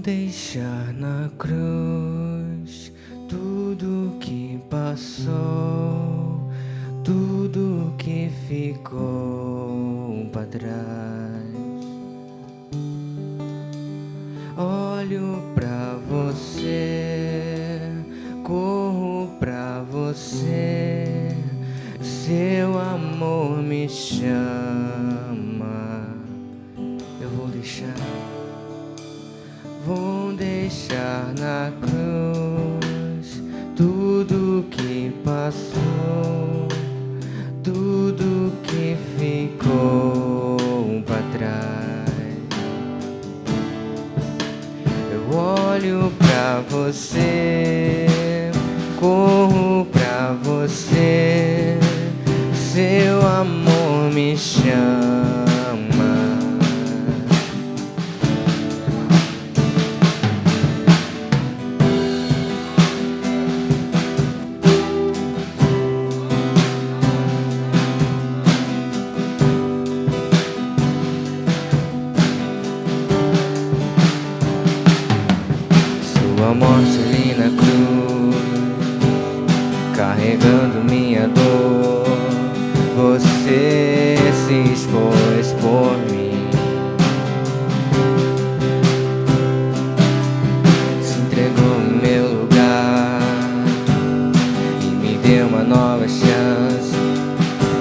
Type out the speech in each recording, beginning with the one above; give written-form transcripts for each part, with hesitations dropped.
deixar na cruz tudo que passou, tudo que ficou para trás. Olho pra você, corro pra você, seu amor me chama. Eu vou deixar na cruz tudo que passou, tudo que ficou pra trás. Eu olho pra você, corro pra você, seu amor me chama. Sua morte ali na cruz, carregando minha dor, você se expôs por mim, se entregou em meu lugar e me deu uma nova chance.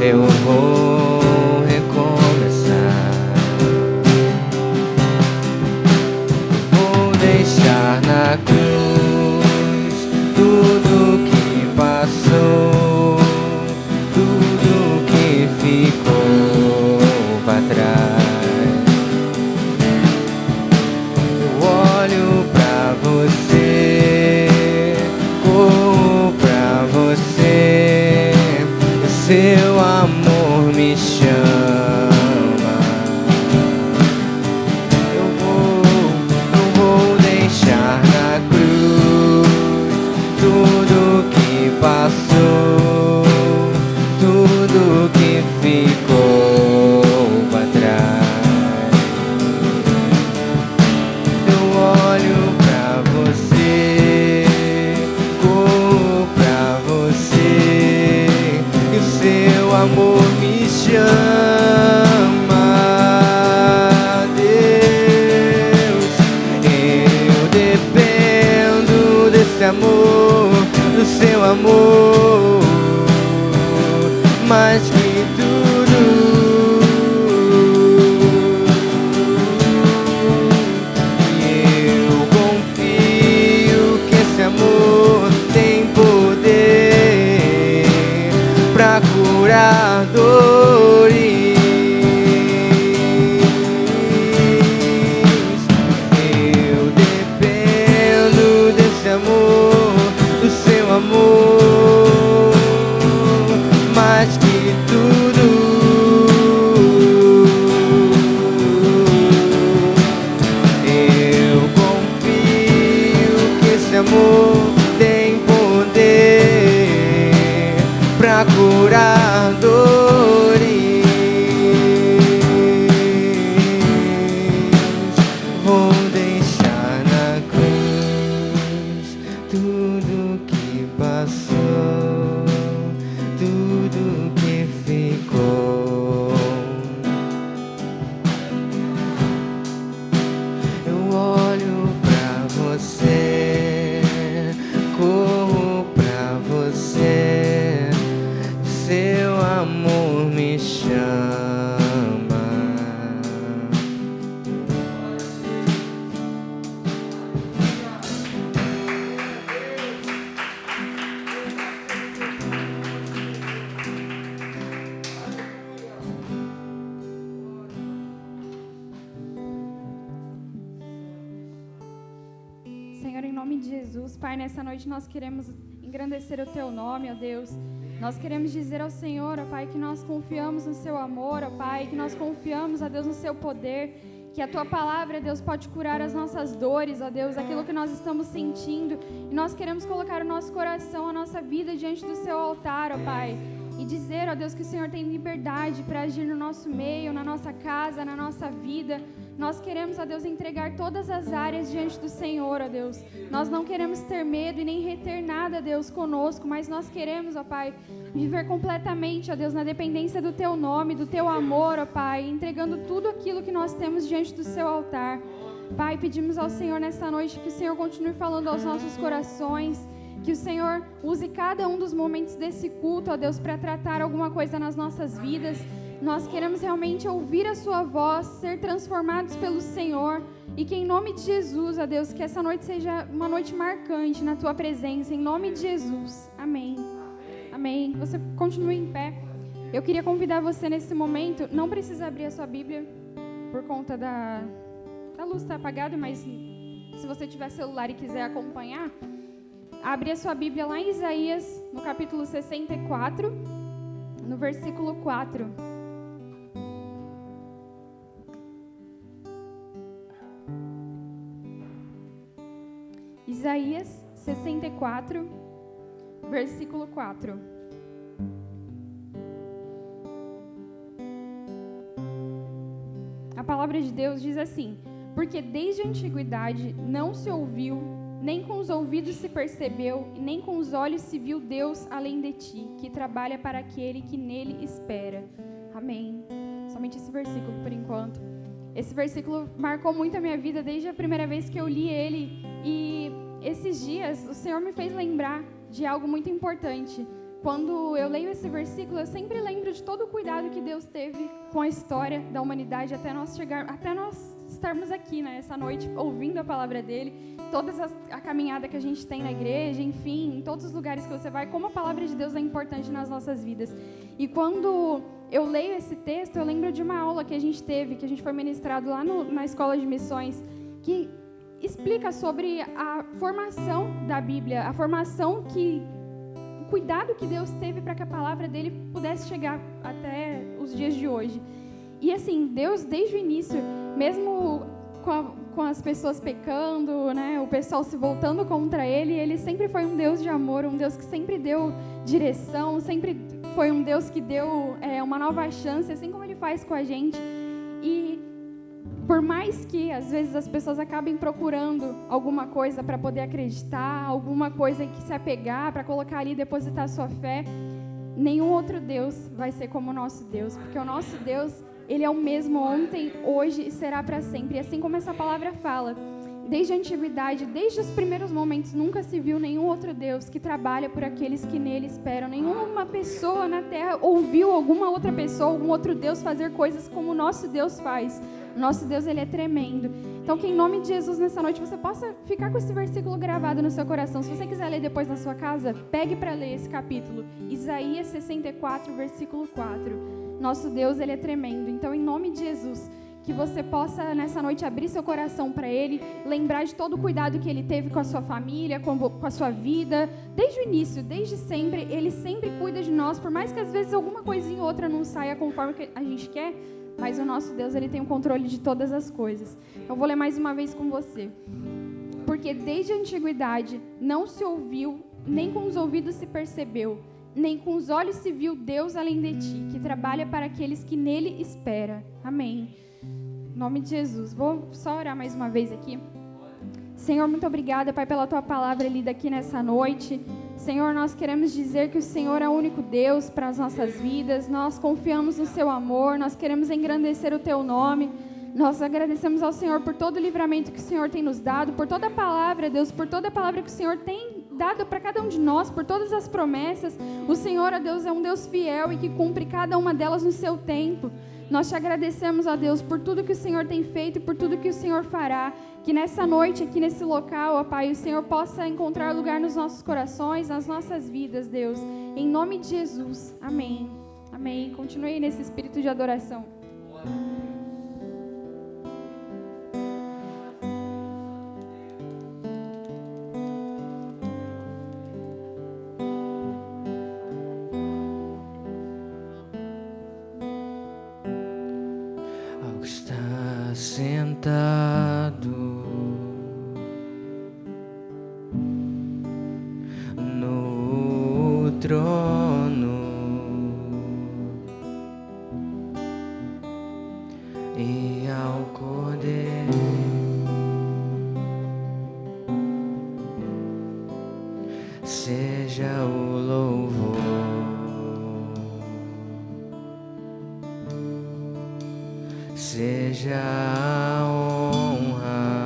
Eu vou recomeçar, vou deixar na cruz tudo que passou, tudo que ficou pra trás. Eu olho pra você, corro pra você, seu amor me chama. Eu vou deixar na cruz tudo que passou, tudo que ficou pra trás. Eu olho pra você, corro pra você, e o seu amor me chama. Deus, eu dependo desse amor, do seu amor, mais que tudo. E eu confio que esse amor tem poder pra curar dores. Eu dependo desse amor, do seu amor, mais que tudo. Eu confio que esse amor tem poder pra curar dores. Vou deixar na cruz tudo que passou, tudo que ficou. Eu olho pra você, corro pra você, seu amor me chama. Senhor, em nome de Jesus, Pai, nessa noite nós queremos engrandecer o Teu nome, ó Deus. Nós queremos dizer ao Senhor, ó Pai, que nós confiamos no Seu amor, ó Pai, que nós confiamos, ó Deus, no Seu poder, que a Tua palavra, Deus, pode curar as nossas dores, ó Deus, aquilo que nós estamos sentindo. E nós queremos colocar o nosso coração, a nossa vida diante do Seu altar, ó Pai. E dizer, ó Deus, que o Senhor tem liberdade para agir no nosso meio, na nossa casa, na nossa vida, Nós queremos, ó Deus, entregar todas as áreas diante do Senhor, ó Deus. Nós não queremos ter medo e nem reter nada, Deus, conosco, mas nós queremos, ó Pai, viver completamente, ó Deus, na dependência do Teu nome, do Teu amor, ó Pai, entregando tudo aquilo que nós temos diante do Seu altar. Pai, pedimos ao Senhor nessa noite que o Senhor continue falando aos nossos corações, que o Senhor use cada um dos momentos desse culto, ó Deus, para tratar alguma coisa nas nossas vidas. Nós queremos realmente ouvir a Sua voz, ser transformados pelo Senhor, e que em nome de Jesus, ó Deus, que essa noite seja uma noite marcante na Tua presença, em nome de Jesus. Amém. Amém. Você continue em pé. Eu queria convidar você nesse momento, não precisa abrir a sua Bíblia por conta da luz está apagada, mas se você tiver celular e quiser acompanhar, abre a sua Bíblia lá em Isaías, no capítulo 64, no versículo 4. Isaías 64, versículo 4. A palavra de Deus diz assim: porque desde a antiguidade não se ouviu, nem com os ouvidos se percebeu, e nem com os olhos se viu Deus além de ti, que trabalha para aquele que nele espera. Amém. Somente esse versículo por enquanto. Esse versículo marcou muito a minha vida desde a primeira vez que eu li ele, e esses dias o Senhor me fez lembrar de algo muito importante. Quando eu leio esse versículo, eu sempre lembro de todo o cuidado que Deus teve com a história da humanidade até nós estarmos aqui, né, essa noite, ouvindo a palavra dele, a caminhada que a gente tem na igreja, enfim, em todos os lugares que você vai, como a palavra de Deus é importante nas nossas vidas. E quando eu leio esse texto, eu lembro de uma aula que a gente teve, que a gente foi ministrado lá na Escola de Missões, que explica sobre a formação da Bíblia, a formação o cuidado que Deus teve para que a palavra dele pudesse chegar até os dias de hoje. E assim, Deus, desde o início, mesmo com as pessoas pecando, né, o pessoal se voltando contra ele sempre foi um Deus de amor, um Deus que sempre deu direção, sempre foi um Deus que deu uma nova chance, assim como ele faz com a gente. E por mais que às vezes as pessoas acabem procurando alguma coisa para poder acreditar, alguma coisa que se apegar, para colocar ali e depositar sua fé, nenhum outro Deus vai ser como o nosso Deus, porque o nosso Deus, ele é o mesmo ontem, hoje e será para sempre. E assim como essa palavra fala, desde a antiguidade, desde os primeiros momentos, nunca se viu nenhum outro Deus que trabalha por aqueles que nele esperam. Nenhuma pessoa na terra ouviu alguma outra pessoa, algum outro Deus fazer coisas como o nosso Deus faz. O nosso Deus, ele é tremendo. Então, que em nome de Jesus, nessa noite, você possa ficar com esse versículo gravado no seu coração. Se você quiser ler depois na sua casa, pegue para ler esse capítulo. Isaías 64, versículo 4. Nosso Deus, ele é tremendo. Então, em nome de Jesus, que você possa, nessa noite, abrir seu coração para ele, lembrar de todo o cuidado que ele teve com a sua família, com a sua vida. Desde o início, desde sempre, ele sempre cuida de nós, por mais que às vezes alguma coisinha ou outra não saia conforme que a gente quer, mas o nosso Deus, ele tem o controle de todas as coisas. Eu vou ler mais uma vez com você. Porque desde a antiguidade não se ouviu, nem com os ouvidos se percebeu, nem com os olhos se viu Deus além de ti, que trabalha para aqueles que nele esperam. Amém. Em nome de Jesus. Vou só orar mais uma vez aqui. Senhor, muito obrigada, Pai, pela Tua palavra lida aqui nessa noite. Senhor, nós queremos dizer que o Senhor é o único Deus para as nossas vidas. Nós confiamos no Seu amor, nós queremos engrandecer o Teu nome. Nós agradecemos ao Senhor por todo o livramento que o Senhor tem nos dado, por toda a palavra, Deus, por toda a palavra que o Senhor tem dado para cada um de nós, por todas as promessas. O Senhor, ó Deus, é um Deus fiel e que cumpre cada uma delas no seu tempo. Nós te agradecemos, ó Deus, por tudo que o Senhor tem feito e por tudo que o Senhor fará. Que nessa noite, aqui nesse local, ó Pai, o Senhor possa encontrar lugar nos nossos corações, nas nossas vidas, Deus. Em nome de Jesus. Amém. Amém. Continue nesse espírito de adoração. Sentado no trono e ao Cordeiro seja o louvor, seja a honra,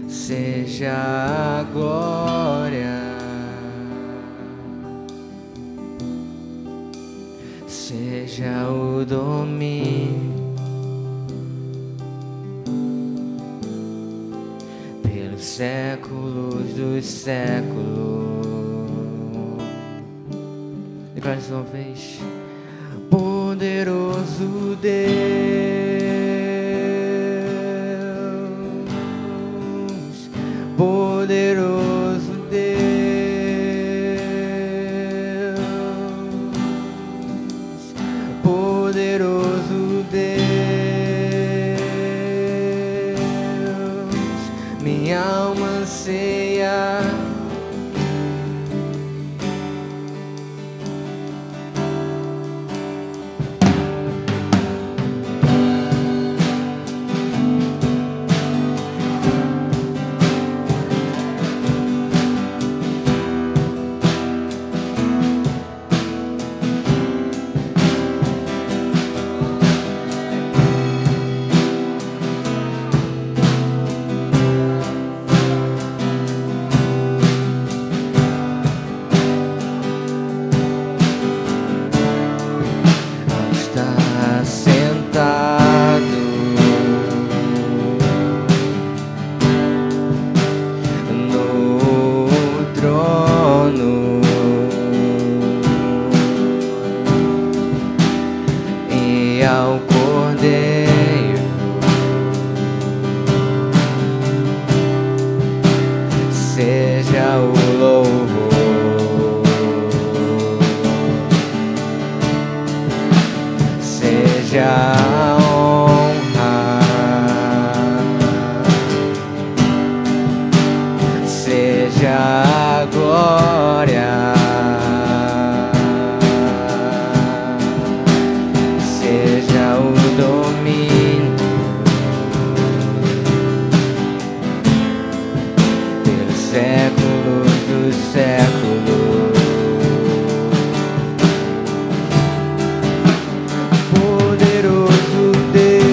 seja a glória, seja o domínio pelos séculos dos séculos. Declare isso uma vez. Poderoso Deus, poderoso Deus, poderoso Deus, minha alma anseia. Está sentado no trono e ao Cordeiro seja o louvor, seja a honra, seja a glória, seja o domínio pelos séculos dos séculos. Poderoso Deus,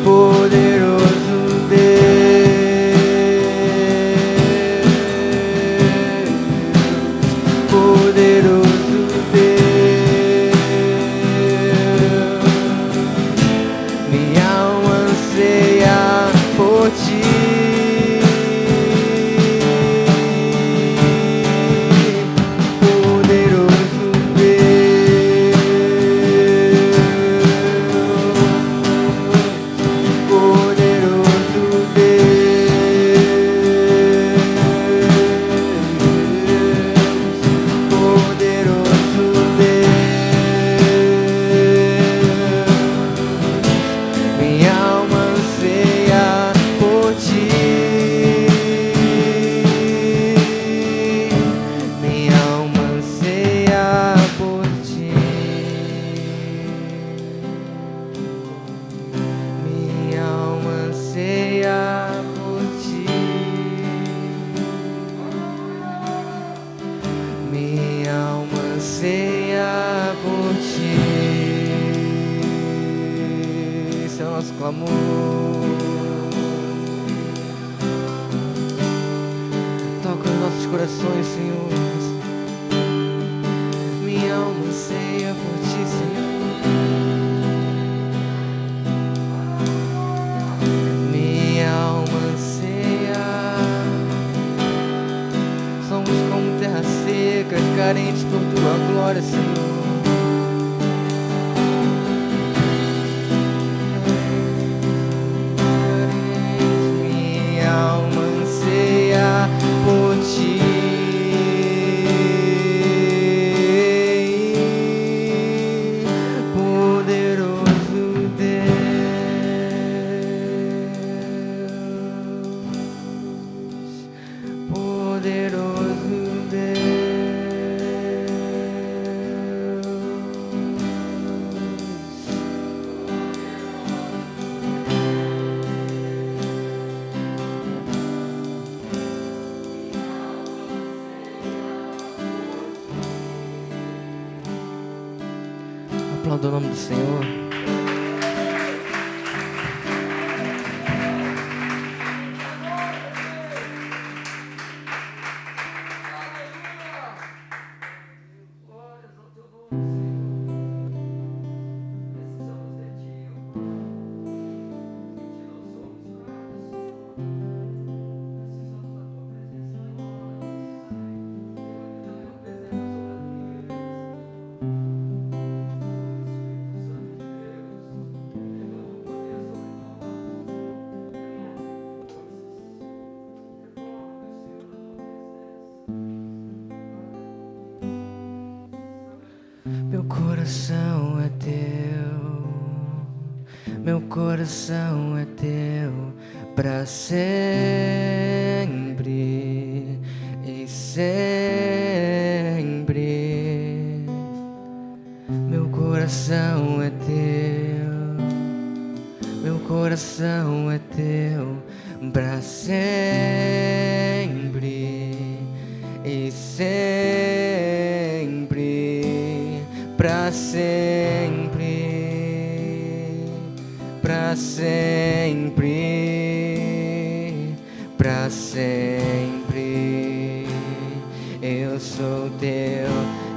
poderoso Deus, poderoso Deus, minha alma anseia por ti. Poderoso Deus, poderoso Deus, poderoso Deus, minha alma anseia por ti. Minha alma anseia por ti. Minha alma anseia por ti. Minha alma anseia por ti. Esse é o nosso clamor. Toca nos nossos corações, Senhor. Minha alma anseia por ti, Senhor. Minha alma anseia. Somos como terra seca, carentes por tua glória, Senhor. Minha alma anseia por ti. Poderoso Deus, poderoso Deus. Aplauda o nome do Senhor. Meu coração é teu, meu coração é teu, pra sempre e sempre. Meu coração é teu, meu coração é teu, pra sempre e sempre, pra sempre, pra sempre, pra sempre. Eu sou teu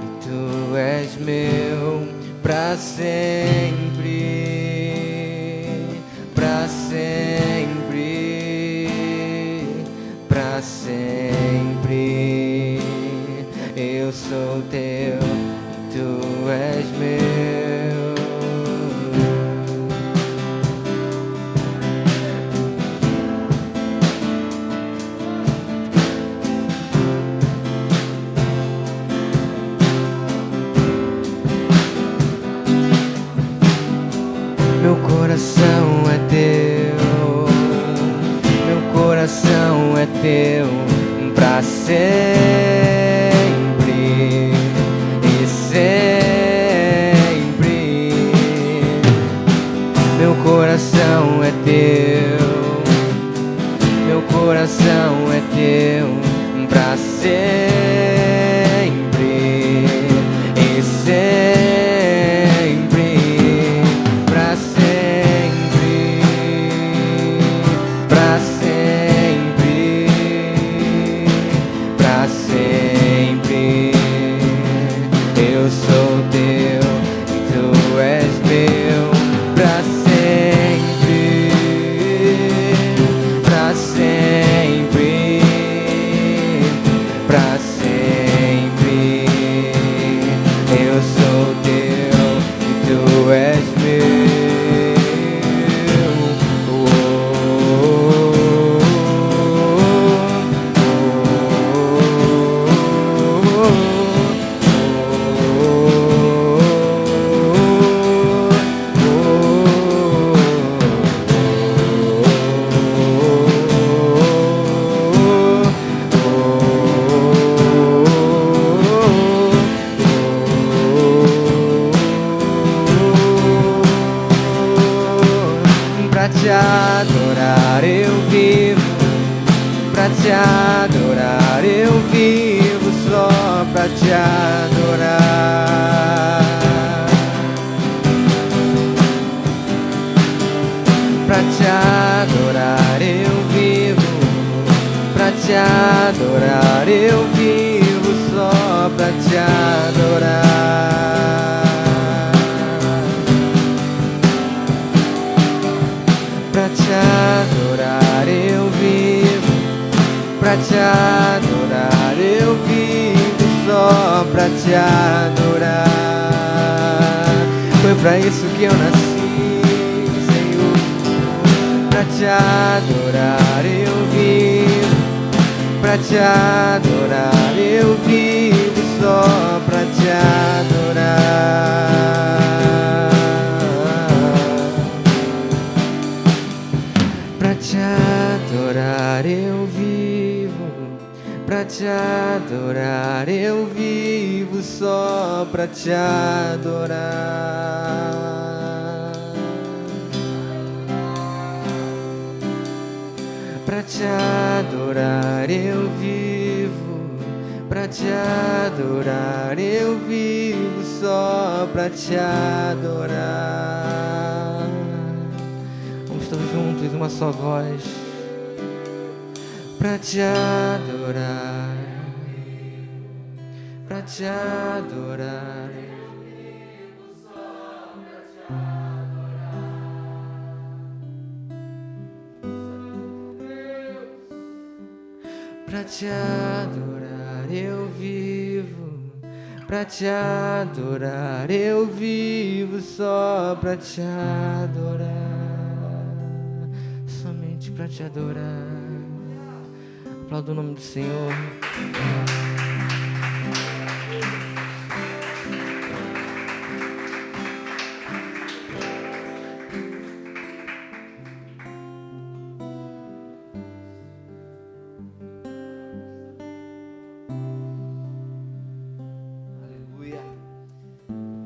e tu és meu, pra sempre, pra sempre, pra sempre. Eu sou teu e tu és meu. Meu coração é teu, meu coração é teu, pra sempre e sempre. Meu coração é teu, meu coração é teu, pra sempre e sempre, pra sempre, pra sempre, pra sempre. Eu sou teu e tu és meu, pra sempre, pra sempre, pra sempre. Eu sou teu e tu és meu. Pra te adorar eu vivo, pra te adorar eu vivo, só pra te adorar. Pra te adorar eu vivo, pra te adorar eu vivo, só pra te adorar. Pra te adorar eu vivo, pra te adorar eu vivo, só pra te adorar. Foi pra isso que eu nasci, Senhor. Pra te adorar eu vivo, pra te adorar eu vivo, só pra te adorar. Pra te adorar eu vivo, pra te adorar eu vivo, só pra te adorar. Pra te adorar eu vivo, pra te adorar eu vivo, só pra te adorar. Vamos todos juntos, uma só voz, pra te adorar, pra te adorar. Pra te adorar eu vivo, pra te adorar eu vivo, só pra te adorar, somente pra te adorar. Aplauda o nome do Senhor.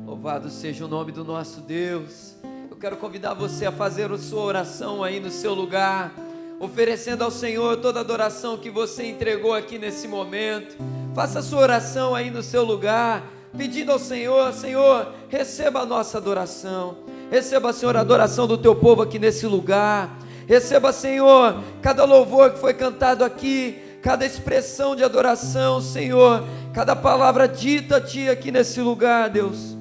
Louvado seja o nome do nosso Deus. Eu quero convidar você a fazer a sua oração aí no seu lugar, oferecendo ao Senhor toda a adoração que você entregou aqui nesse momento. Faça a sua oração aí no seu lugar, pedindo ao Senhor: Senhor, receba a nossa adoração. Receba, Senhor, a adoração do teu povo aqui nesse lugar. Receba, Senhor, cada louvor que foi cantado aqui, cada expressão de adoração, Senhor, cada palavra dita a Ti aqui nesse lugar, Deus.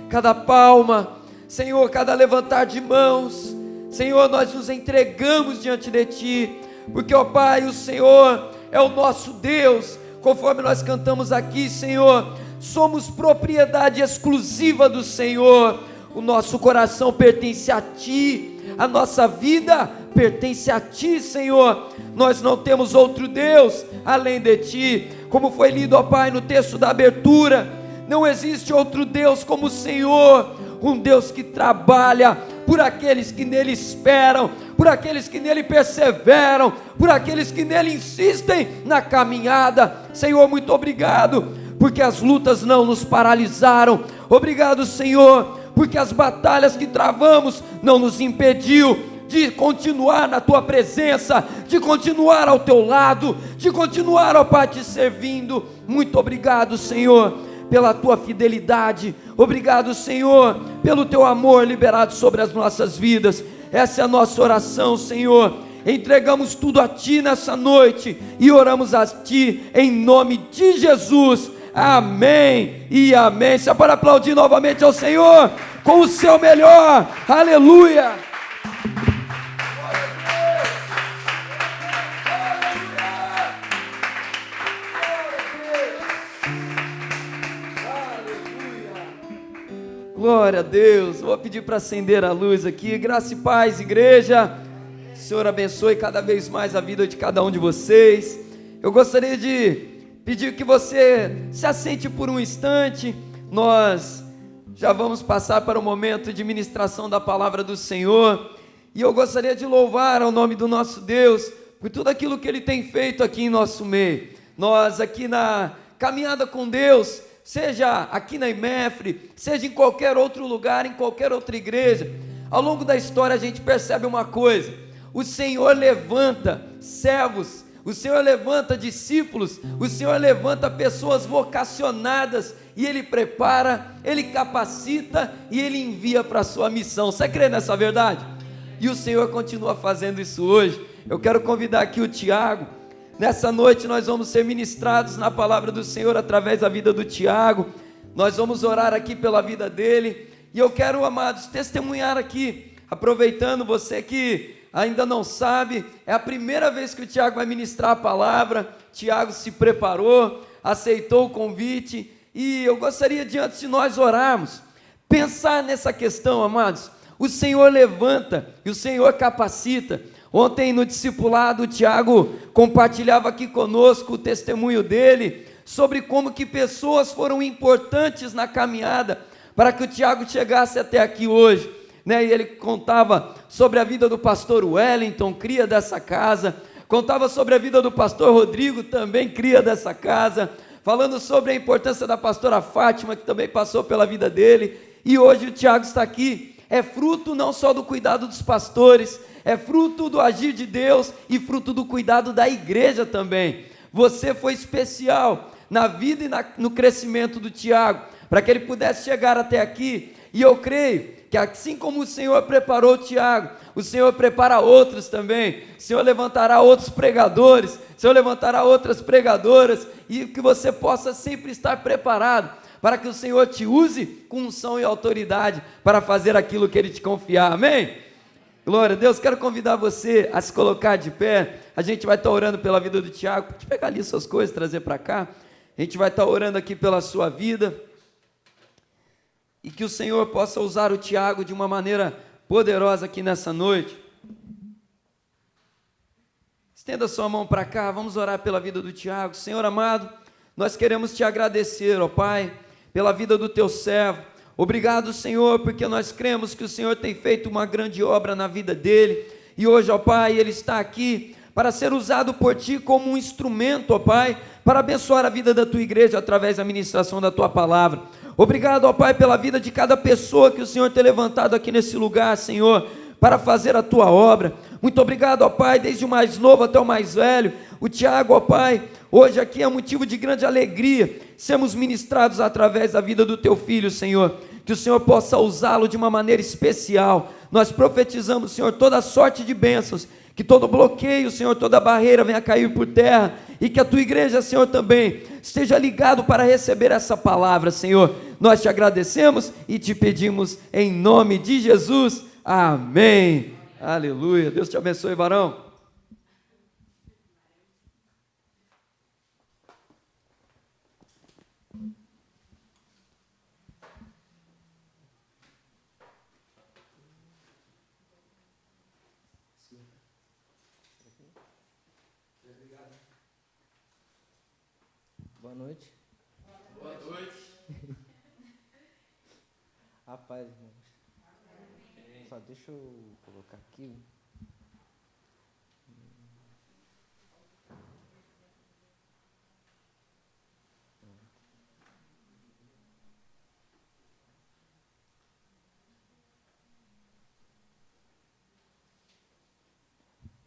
Cada palma, Senhor, cada levantar de mãos, Senhor, nós nos entregamos diante de Ti, porque, ó Pai, o Senhor é o nosso Deus. Conforme nós cantamos aqui, Senhor, somos propriedade exclusiva do Senhor. O nosso coração pertence a Ti, a nossa vida pertence a Ti, Senhor. Nós não temos outro Deus além de Ti. Como foi lido, ó Pai, no texto da abertura, não existe outro Deus como o Senhor, um Deus que trabalha por aqueles que nele esperam, por aqueles que nele perseveram, por aqueles que nele insistem na caminhada. Senhor, muito obrigado, porque as lutas não nos paralisaram. Obrigado, Senhor, porque as batalhas que travamos não nos impediu de continuar na Tua presença, de continuar ao Teu lado, de continuar, ó Pai, te servindo. Muito obrigado, Senhor, pela Tua fidelidade. Obrigado, Senhor, pelo Teu amor liberado sobre as nossas vidas. Essa é a nossa oração, Senhor. Entregamos tudo a Ti nessa noite e oramos a Ti em nome de Jesus. Amém e amém. Você pode aplaudir novamente ao Senhor com o seu melhor. Aleluia. Glória a Deus. Vou pedir para acender a luz aqui. Graça e paz, igreja. O Senhor abençoe cada vez mais a vida de cada um de vocês. Eu gostaria de pedir que você se assente por um instante. Nós já vamos passar para o momento de ministração da palavra do Senhor. E eu gostaria de louvar ao nome do nosso Deus por tudo aquilo que Ele tem feito aqui em nosso meio. Nós aqui na caminhada com Deus, seja aqui na IMEFRE, seja em qualquer outro lugar, em qualquer outra igreja, ao longo da história a gente percebe uma coisa: o Senhor levanta servos, o Senhor levanta discípulos, o Senhor levanta pessoas vocacionadas, e Ele prepara, Ele capacita e Ele envia para a sua missão. Você crê nessa verdade? E o Senhor continua fazendo isso hoje. Eu quero convidar aqui o Tiago. Nessa noite nós vamos ser ministrados na palavra do Senhor através da vida do Tiago. Nós vamos orar aqui pela vida dele. E eu quero, amados, testemunhar aqui, aproveitando você que ainda não sabe, é a primeira vez que o Tiago vai ministrar a palavra. Tiago se preparou, aceitou o convite. E eu gostaria de, antes de nós orarmos, pensar nessa questão, amados. O Senhor levanta e o Senhor capacita. Ontem no discipulado, o Tiago compartilhava aqui conosco o testemunho dele, sobre como que pessoas foram importantes na caminhada, para que o Tiago chegasse até aqui hoje, né? E ele contava sobre a vida do pastor Wellington, cria dessa casa, contava sobre a vida do pastor Rodrigo, também cria dessa casa, falando sobre a importância da pastora Fátima, que também passou pela vida dele, e hoje o Tiago está aqui. É fruto não só do cuidado dos pastores, é fruto do agir de Deus e fruto do cuidado da igreja também. Você foi especial na vida e no crescimento do Tiago, para que ele pudesse chegar até aqui. E eu creio que assim como o Senhor preparou o Tiago, o Senhor prepara outros também. O Senhor levantará outros pregadores, o Senhor levantará outras pregadoras, e que você possa sempre estar preparado, para que o Senhor te use com unção e autoridade, para fazer aquilo que Ele te confiar, amém? Glória a Deus. Quero convidar você a se colocar de pé. A gente vai estar orando pela vida do Tiago. Pode pegar ali suas coisas, trazer para cá. A gente vai estar orando aqui pela sua vida, e que o Senhor possa usar o Tiago de uma maneira poderosa aqui nessa noite. Estenda sua mão para cá, vamos orar pela vida do Tiago. Senhor amado, nós queremos te agradecer, ó Pai, pela vida do teu servo. Obrigado, Senhor, porque nós cremos que o Senhor tem feito uma grande obra na vida dele, e hoje, ó Pai, ele está aqui para ser usado por Ti como um instrumento, ó Pai, para abençoar a vida da Tua igreja através da ministração da Tua palavra. Obrigado, ó Pai, pela vida de cada pessoa que o Senhor tem levantado aqui nesse lugar, Senhor, para fazer a Tua obra. Muito obrigado, ó Pai, desde o mais novo até o mais velho. O Tiago, ó Pai, hoje aqui é motivo de grande alegria sermos ministrados através da vida do Teu Filho, Senhor. Que o Senhor possa usá-lo de uma maneira especial. Nós profetizamos, Senhor, toda sorte de bênçãos, que todo bloqueio, Senhor, toda barreira venha cair por terra, e que a Tua igreja, Senhor, também esteja ligado para receber essa palavra, Senhor. Nós te agradecemos e te pedimos em nome de Jesus, amém. Aleluia. Deus te abençoe, varão. Boa noite. Boa noite. A paz, irmãos. Só deixa eu colocar aqui.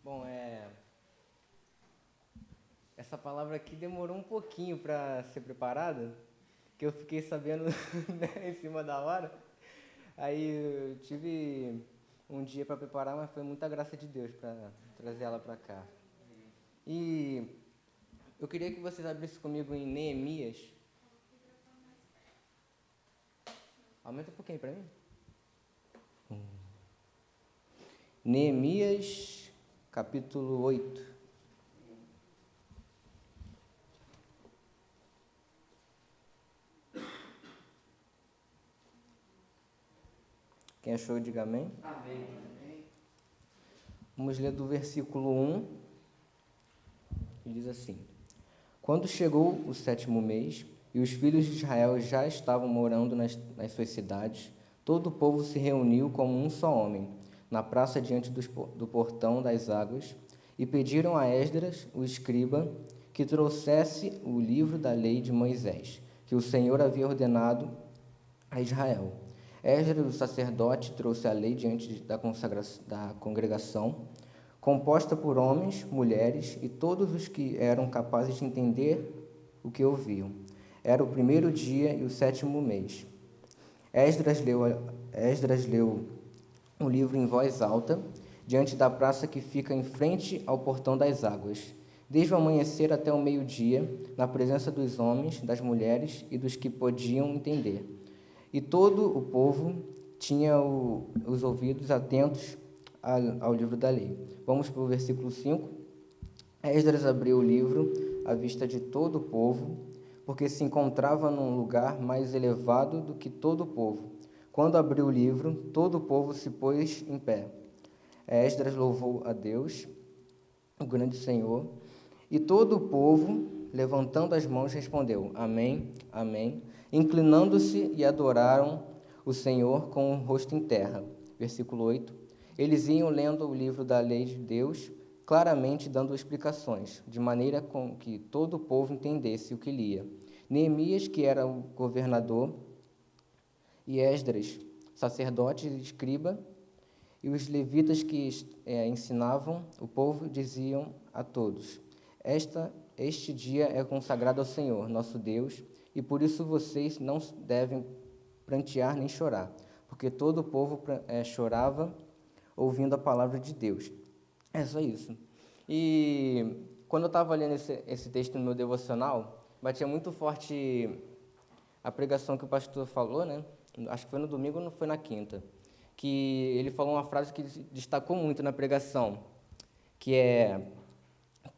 Bom, essa palavra aqui demorou um pouquinho para ser preparada, que eu fiquei sabendo né, em cima da hora. Aí eu tive um dia para preparar, mas foi muita graça de Deus para trazer ela para cá. E eu queria que vocês abrissem comigo em Neemias. Aumenta um pouquinho para mim. Neemias, capítulo 8. Quem achou, diga amém. Amém. Vamos ler do versículo 1, que diz assim: Quando chegou o 7º mês, e os filhos de Israel já estavam morando nas suas cidades, todo o povo se reuniu como um só homem, na praça diante do portão das águas, e pediram a Esdras, o escriba, que trouxesse o livro da lei de Moisés, que o Senhor havia ordenado a Israel. Esdras, o sacerdote, trouxe a lei diante da congregação, composta por homens, mulheres e todos os que eram capazes de entender o que ouviam. Era o 1º dia e o 7º mês. Esdras leu o livro em voz alta, diante da praça que fica em frente ao portão das águas, desde o amanhecer até o meio-dia, na presença dos homens, das mulheres e dos que podiam entender. E todo o povo tinha os ouvidos atentos ao livro da lei. Vamos para o versículo 5. Esdras abriu o livro à vista de todo o povo, porque se encontrava num lugar mais elevado do que todo o povo. Quando abriu o livro, todo o povo se pôs em pé. Esdras louvou a Deus, o grande Senhor, e todo o povo, levantando as mãos, respondeu: Amém, amém, inclinando-se e adoraram o Senhor com o rosto em terra. Versículo 8. Eles iam lendo o livro da lei de Deus, claramente dando explicações, de maneira com que todo o povo entendesse o que lia. Neemias, que era o governador, e Esdras, sacerdote e escriba, e os levitas que ensinavam o povo, diziam a todos: Este dia é consagrado ao Senhor, nosso Deus, e e por isso vocês não devem prantear nem chorar, porque todo o povo chorava ouvindo a palavra de Deus. É só isso. E quando eu estava lendo esse texto no meu devocional, batia muito forte a pregação que o pastor falou, né? Acho que foi no domingo ou não foi na quinta, que ele falou uma frase que destacou muito na pregação, que é: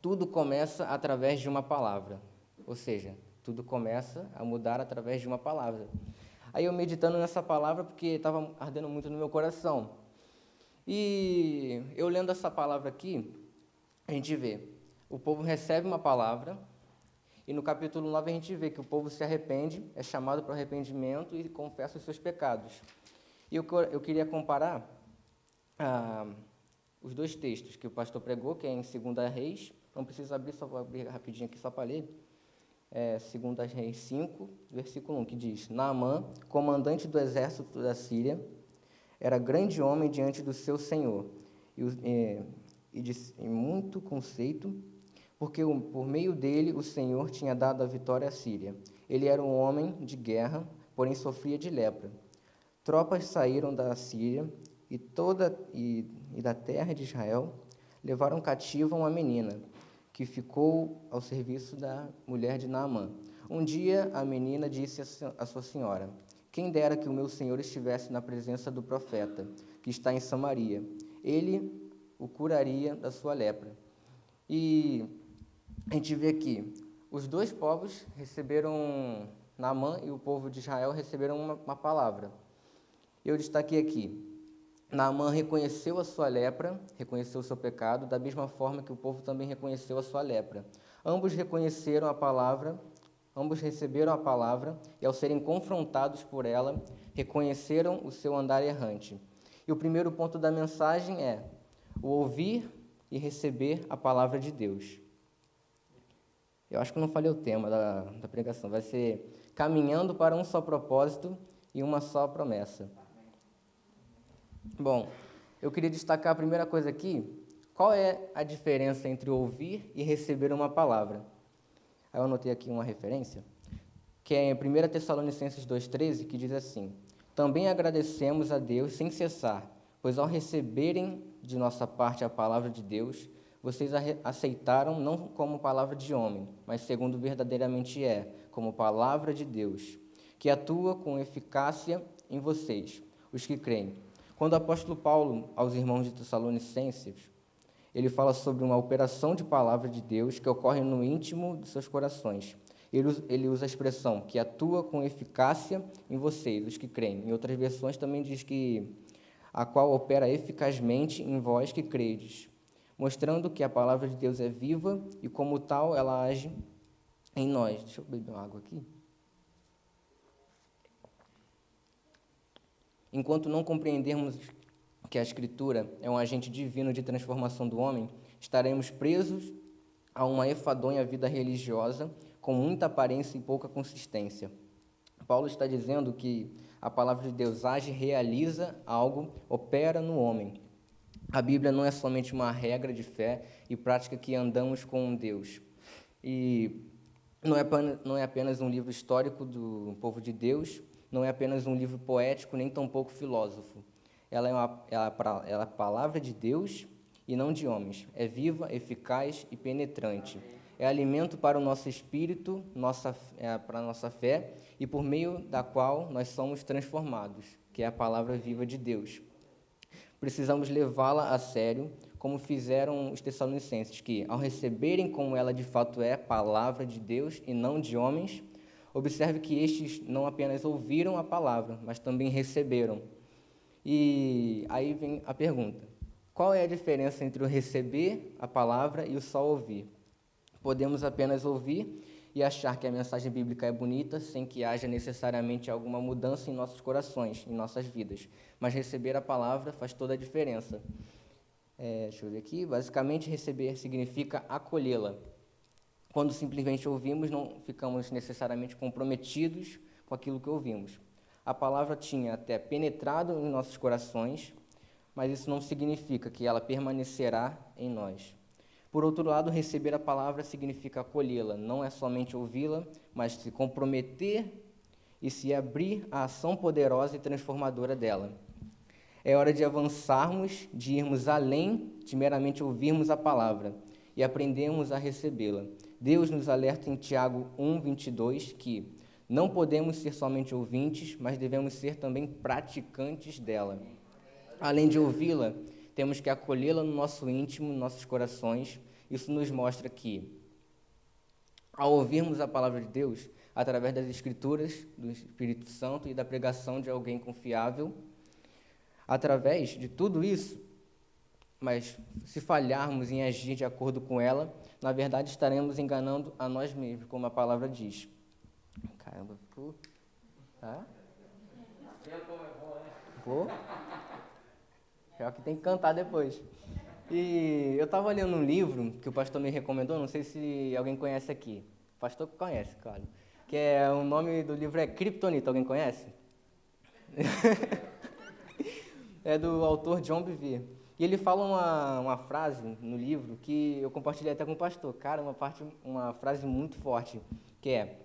tudo começa através de uma palavra. Ou seja, tudo começa a mudar através de uma palavra. Aí eu meditando nessa palavra, porque estava ardendo muito no meu coração. E eu lendo essa palavra aqui, a gente vê, o povo recebe uma palavra, e no capítulo 9 a gente vê que o povo se arrepende, é chamado para o arrependimento e confessa os seus pecados. E eu queria comparar os dois textos que o pastor pregou, que é em 2 Reis, não precisa abrir, só vou abrir rapidinho aqui só para ler, 2 Reis 5, versículo 1, que diz: Naamã, comandante do exército da Síria, era grande homem diante do seu senhor, e de muito conceito, porque por meio dele o Senhor tinha dado a vitória à Síria. Ele era um homem de guerra, porém sofria de lepra. Tropas saíram da Síria e da terra de Israel, levaram cativa uma menina, que ficou ao serviço da mulher de Naamã. Um dia a menina disse à sua senhora: quem dera que o meu senhor estivesse na presença do profeta, que está em Samaria. Ele o curaria da sua lepra. E a gente vê aqui, os dois povos receberam, Naamã e o povo de Israel receberam uma palavra. Eu destaquei aqui, Naamã reconheceu a sua lepra, reconheceu o seu pecado, da mesma forma que o povo também reconheceu a sua lepra. Ambos reconheceram a palavra, ambos receberam a palavra, e ao serem confrontados por ela, reconheceram o seu andar errante. E o primeiro ponto da mensagem é o ouvir e receber a palavra de Deus. Eu acho que eu não falei o tema da pregação, vai ser caminhando para um só propósito e uma só promessa. Bom, eu queria destacar a primeira coisa aqui, qual é a diferença entre ouvir e receber uma palavra? Aí eu anotei aqui uma referência, que é em 1 Tessalonicenses 2,13, que diz assim: também agradecemos a Deus sem cessar, pois ao receberem de nossa parte a palavra de Deus, vocês a aceitaram não como palavra de homem, mas segundo verdadeiramente é, como palavra de Deus, que atua com eficácia em vocês, os que creem. Quando o apóstolo Paulo, aos irmãos de Tessalonicenses, ele fala sobre uma operação de palavra de Deus que ocorre no íntimo de seus corações. Ele usa a expressão que atua com eficácia em vocês, os que creem. Em outras versões também diz que a qual opera eficazmente em vós que credes, mostrando que a palavra de Deus é viva e, como tal, ela age em nós. Deixa eu beber uma água aqui. Enquanto não compreendermos que a Escritura é um agente divino de transformação do homem, estaremos presos a uma enfadonha vida religiosa com muita aparência e pouca consistência. Paulo está dizendo que a palavra de Deus age, realiza algo, opera no homem. A Bíblia não é somente uma regra de fé e prática que andamos com Deus. E não é apenas um livro histórico do povo de Deus, não é apenas um livro poético, nem tampouco filósofo. Ela é a palavra de Deus e não de homens. É viva, eficaz e penetrante. É alimento para o nosso espírito, para a nossa fé, e por meio da qual nós somos transformados, que é a palavra viva de Deus. Precisamos levá-la a sério, como fizeram os tessalonicenses, que, ao receberem como ela de fato é, palavra de Deus e não de homens, observe que estes não apenas ouviram a palavra, mas também receberam. E aí vem a pergunta: qual é a diferença entre o receber a palavra e o só ouvir? Podemos apenas ouvir e achar que a mensagem bíblica é bonita, sem que haja necessariamente alguma mudança em nossos corações, em nossas vidas. Mas receber a palavra faz toda a diferença. Deixa eu ver aqui. Basicamente, receber significa acolhê-la. Quando simplesmente ouvimos, não ficamos necessariamente comprometidos com aquilo que ouvimos. A palavra tinha até penetrado em nossos corações, mas isso não significa que ela permanecerá em nós. Por outro lado, receber a palavra significa acolhê-la, não é somente ouvi-la, mas se comprometer e se abrir à ação poderosa e transformadora dela. É hora de avançarmos, de irmos além de meramente ouvirmos a palavra e aprendermos a recebê-la. Deus nos alerta em Tiago 1:22 que não podemos ser somente ouvintes, mas devemos ser também praticantes dela. Além de ouvi-la, temos que acolhê-la no nosso íntimo, nos nossos corações. Isso nos mostra que, ao ouvirmos a palavra de Deus, através das Escrituras, do Espírito Santo e da pregação de alguém confiável, através de tudo isso, mas se falharmos em agir de acordo com ela, na verdade estaremos enganando a nós mesmos, como a palavra diz. Caramba, ficou... Tá? Pô. Pior que tem que cantar depois. E eu estava lendo um livro que o pastor me recomendou, não sei se alguém conhece aqui. O pastor conhece, claro. Que é, o nome do livro é Kryptonita, alguém conhece? É do autor John Bevere. E ele fala uma frase no livro que eu compartilhei até com o pastor. Cara, uma frase muito forte, que é: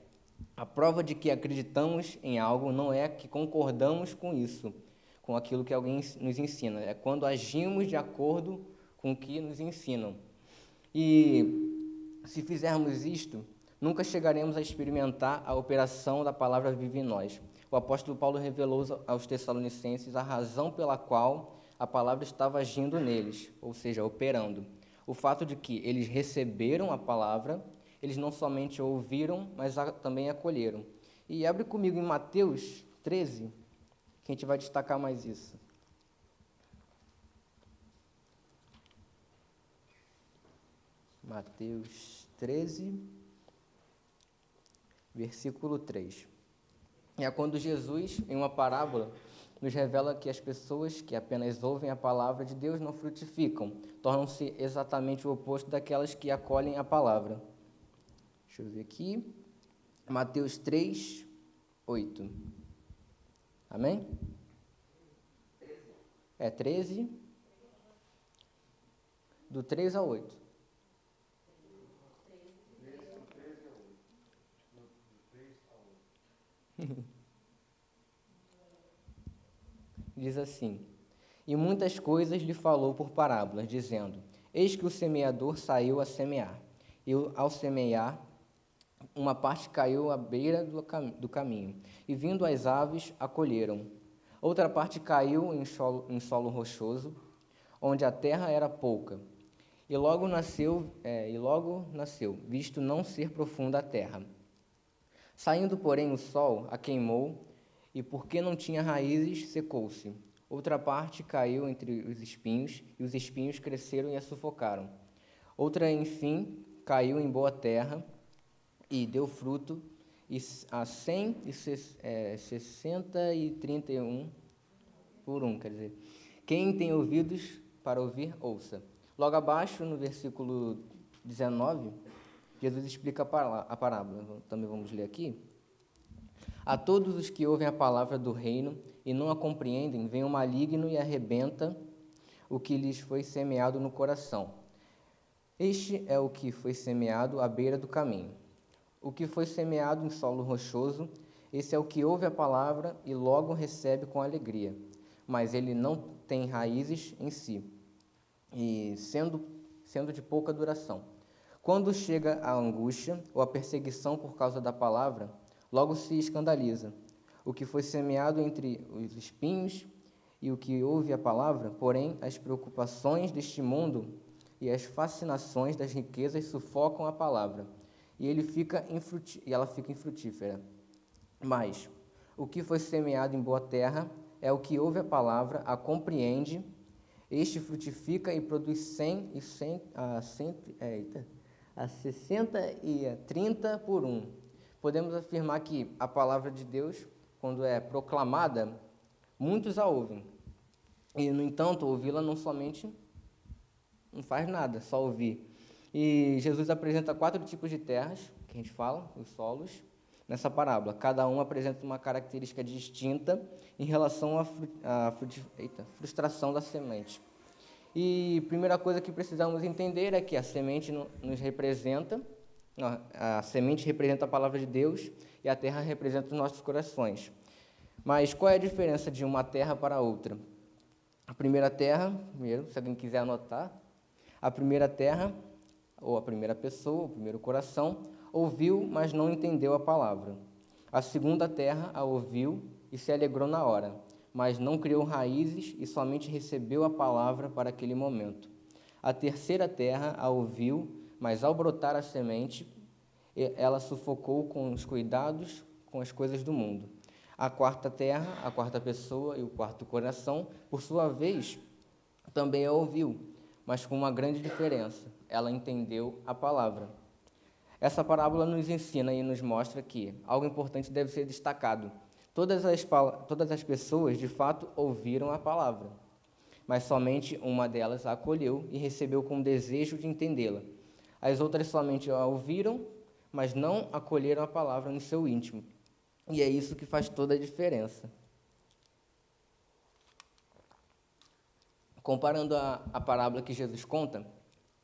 a prova de que acreditamos em algo não é que concordamos com isso, com aquilo que alguém nos ensina. É quando agimos de acordo com o que nos ensinam. E se fizermos isto, nunca chegaremos a experimentar a operação da palavra viva em nós. O apóstolo Paulo revelou aos Tessalonicenses a razão pela qual a palavra estava agindo neles, ou seja, operando. O fato de que eles receberam a palavra, eles não somente ouviram, mas também acolheram. E abre comigo em Mateus 13, que a gente vai destacar mais isso. Mateus 13, versículo 3. É quando Jesus, em uma parábola, nos revela que as pessoas que apenas ouvem a palavra de Deus não frutificam, tornam-se exatamente o oposto daquelas que acolhem a palavra. Deixa eu ver aqui. Mateus 3, 8. Amém? É 13, do 3 ao 8. Diz assim: e muitas coisas lhe falou por parábolas, dizendo: eis que o semeador saiu a semear, e ao semear, uma parte caiu à beira do caminho, e vindo as aves, a colheram. Outra parte caiu em solo rochoso, onde a terra era pouca, e logo nasceu, visto não ser profunda a terra. Saindo, porém, o sol a queimou, e porque não tinha raízes, secou-se. Outra parte caiu entre os espinhos, e os espinhos cresceram e a sufocaram. Outra, enfim, caiu em boa terra, e deu fruto, a 100, 60 e 31 por 1, quer dizer. Quem tem ouvidos para ouvir, ouça. Logo abaixo, no versículo 19, Jesus explica a parábola. Também vamos ler aqui. A todos os que ouvem a palavra do reino e não a compreendem, vem o maligno e arrebenta o que lhes foi semeado no coração. Este é o que foi semeado à beira do caminho. O que foi semeado em solo rochoso, esse é o que ouve a palavra e logo recebe com alegria, mas ele não tem raízes em si, e sendo de pouca duração. Quando chega a angústia ou a perseguição por causa da palavra, logo se escandaliza. O que foi semeado entre os espinhos e o que ouve a palavra, porém, as preocupações deste mundo e as fascinações das riquezas sufocam a palavra, e ela fica infrutífera. Mas o que foi semeado em boa terra é o que ouve a palavra, a compreende, este frutifica e produz 100 a 60 e a 30 por 1. Podemos afirmar que a palavra de Deus, quando é proclamada, muitos a ouvem. E, no entanto, ouvi-la não faz nada, só ouvir. E Jesus apresenta 4 tipos de terras, que a gente fala, os solos, nessa parábola. Cada um apresenta uma característica distinta em relação à frustração da semente. E a primeira coisa que precisamos entender é que a semente nos representa, a semente representa a palavra de Deus e a terra representa os nossos corações. Mas qual é a diferença de uma terra para outra? A primeira terra, primeiro, se alguém quiser anotar, a primeira terra, ou a primeira pessoa, o primeiro coração, ouviu, mas não entendeu a palavra. A segunda terra a ouviu e se alegrou na hora, mas não criou raízes e somente recebeu a palavra para aquele momento. A terceira terra a ouviu, mas ao brotar a semente, ela sufocou com os cuidados com as coisas do mundo. A quarta terra, a quarta pessoa e o quarto coração, por sua vez, também a ouviu, mas com uma grande diferença. Ela entendeu a palavra. Essa parábola nos ensina e nos mostra que algo importante deve ser destacado. Todas as pessoas, de fato, ouviram a palavra, mas somente uma delas a acolheu e recebeu com desejo de entendê-la. As outras somente a ouviram, mas não acolheram a palavra no seu íntimo. E é isso que faz toda a diferença. Comparando a parábola que Jesus conta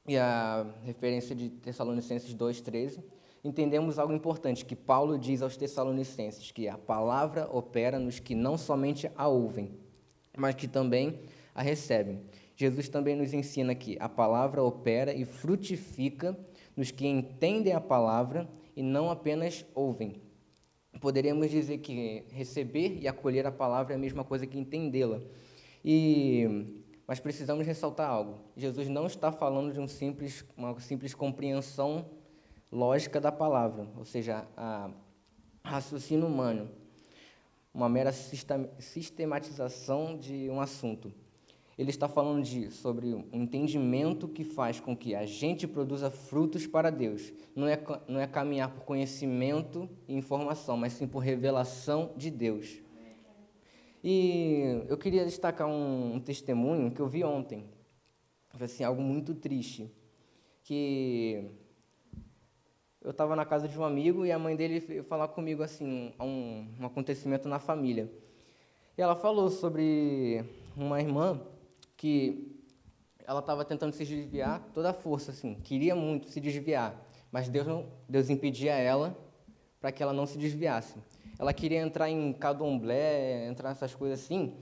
e a referência de Tessalonicenses 2,13, entendemos algo importante, que Paulo diz aos Tessalonicenses, que a palavra opera nos que não somente a ouvem, mas que também a recebem. Jesus também nos ensina que a palavra opera e frutifica nos que entendem a palavra e não apenas ouvem. Poderíamos dizer que receber e acolher a palavra é a mesma coisa que entendê-la. Mas precisamos ressaltar algo. Jesus não está falando de uma simples compreensão lógica da palavra, ou seja, a raciocínio humano, uma mera sistematização de um assunto. Ele está falando sobre um entendimento que faz com que a gente produza frutos para Deus. Não é caminhar por conhecimento e informação, mas sim por revelação de Deus. E eu queria destacar um testemunho que eu vi ontem. Foi assim, algo muito triste. Que eu estava na casa de um amigo e a mãe dele veio falar comigo assim, um acontecimento na família. E ela falou sobre uma irmã que ela estava tentando se desviar toda a força, assim, queria muito se desviar, mas Deus impedia ela para que ela não se desviasse. Ela queria entrar em candomblé, entrar nessas coisas assim,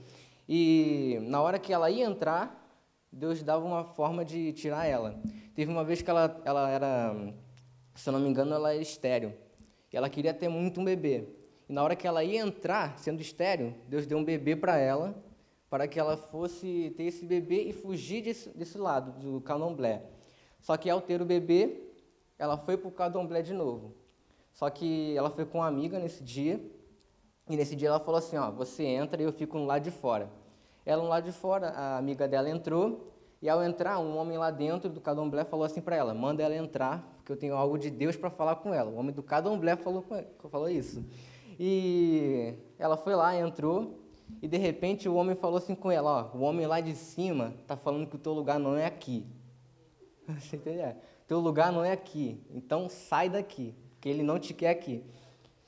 e na hora que ela ia entrar, Deus dava uma forma de tirar ela. Teve uma vez que ela era, se eu não me engano, ela era estéril, e ela queria ter muito um bebê. E na hora que ela ia entrar, sendo estéril, Deus deu um bebê para ela, para que ela fosse ter esse bebê e fugir desse lado, do candomblé. Só que ao ter o bebê, ela foi para o candomblé de novo. Só que ela foi com uma amiga nesse dia, e nesse dia ela falou assim, ó, você entra e eu fico no lado de fora. Ela no lado de fora, a amiga dela entrou, e ao entrar, um homem lá dentro do candomblé falou assim para ela, manda ela entrar, porque eu tenho algo de Deus para falar com ela. O homem do candomblé falou isso. E ela foi lá, entrou, e de repente o homem falou assim com ela, ó, o homem lá de cima está falando que o teu lugar não é aqui. Você entendeu? Teu lugar não é aqui, então sai daqui, porque ele não te quer aqui.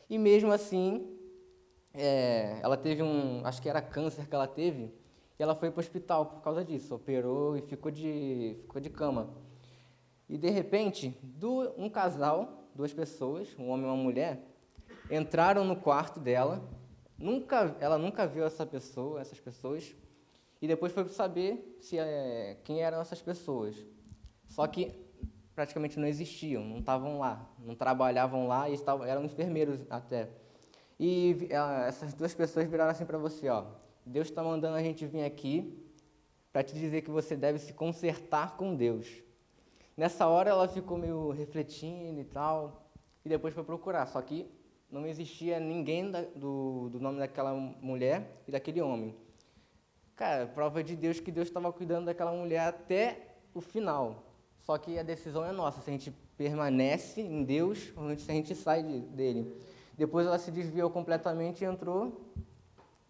E mesmo assim, ela teve acho que era câncer que ela teve, e ela foi para o hospital por causa disso, operou e ficou de cama. E de repente, um casal, duas pessoas, um homem e uma mulher, entraram no quarto dela, ela nunca viu essas pessoas, e depois foi saber quem eram essas pessoas. Só que praticamente não existiam, não estavam lá, não trabalhavam lá e eram enfermeiros até. E essas duas pessoas viraram assim para você, ó, Deus está mandando a gente vir aqui para te dizer que você deve se consertar com Deus. Nessa hora ela ficou meio refletindo e tal, e depois foi procurar, só que não existia ninguém do nome daquela mulher e daquele homem. Cara, prova de Deus que Deus estava cuidando daquela mulher até o final. Só que a decisão é nossa, se a gente permanece em Deus ou se a gente sai dele. Depois ela se desviou completamente e entrou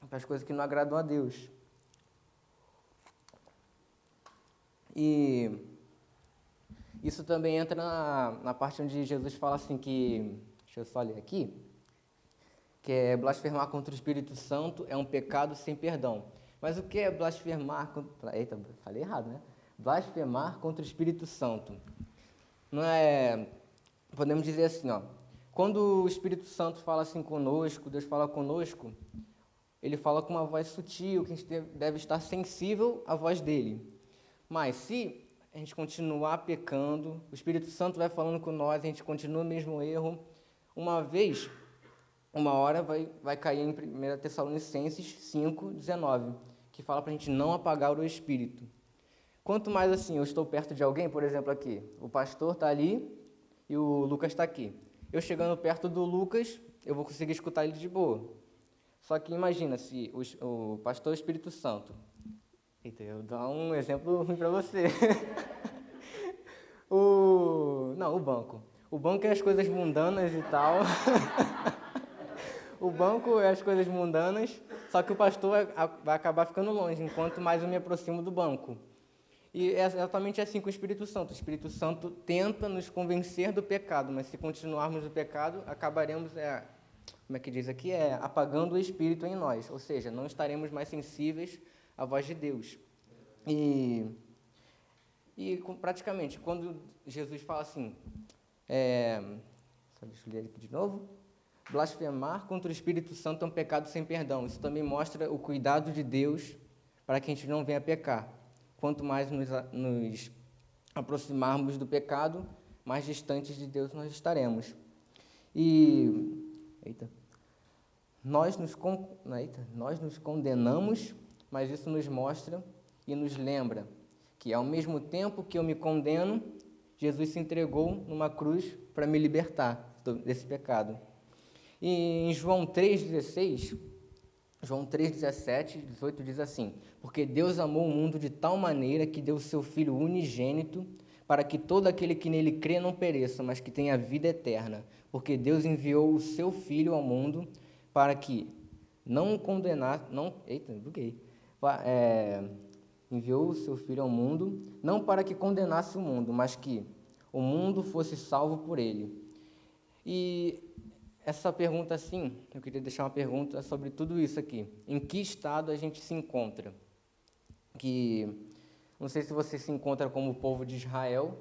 para as coisas que não agradam a Deus. E isso também entra na parte onde Jesus fala assim que, deixa eu só ler aqui, que é blasfemar contra o Espírito Santo é um pecado sem perdão. Mas o que é blasfemar contra... Eita, falei errado, né? Blasfemar contra o Espírito Santo. Não é... Podemos dizer assim, ó. Quando o Espírito Santo fala assim conosco, Deus fala conosco, ele fala com uma voz sutil, que a gente deve estar sensível à voz dele. Mas se a gente continuar pecando, o Espírito Santo vai falando com nós, a gente continua no mesmo erro, uma hora vai cair em 1 Tessalonicenses 5:19, que fala para a gente não apagar o Espírito. Quanto mais assim, eu estou perto de alguém, por exemplo aqui, o pastor está ali e o Lucas está aqui. Eu chegando perto do Lucas, eu vou conseguir escutar ele de boa. Só que imagina se o pastor é o Espírito Santo. Eita, eu vou dar um exemplo ruim para você. O banco. O banco é as coisas mundanas e tal. O banco é as coisas mundanas, só que o pastor vai acabar ficando longe, enquanto mais eu me aproximo do banco. E é exatamente assim com o Espírito Santo. O Espírito Santo tenta nos convencer do pecado, mas se continuarmos no pecado, acabaremos, como é que diz aqui? Apagando o Espírito em nós, ou seja, não estaremos mais sensíveis à voz de Deus. E praticamente, quando Jesus fala assim, deixa eu ler aqui de novo, blasfemar contra o Espírito Santo é um pecado sem perdão. Isso também mostra o cuidado de Deus para que a gente não venha pecar. Quanto mais nos aproximarmos do pecado, mais distantes de Deus nós estaremos. Nós nos condenamos, mas isso nos mostra e nos lembra que, ao mesmo tempo que eu me condeno, Jesus se entregou numa cruz para me libertar desse pecado. E em João 3,16, João 3,17, 18 diz assim: porque Deus amou o mundo de tal maneira que deu o seu Filho unigênito, para que todo aquele que nele crê não pereça, mas que tenha vida eterna. Porque Deus enviou o seu Filho ao mundo para que não condenasse... enviou o seu Filho ao mundo, não para que condenasse o mundo, mas que o mundo fosse salvo por ele. E essa pergunta, assim, eu queria deixar uma pergunta sobre tudo isso aqui. Em que estado a gente se encontra? Não sei se você se encontra como o povo de Israel,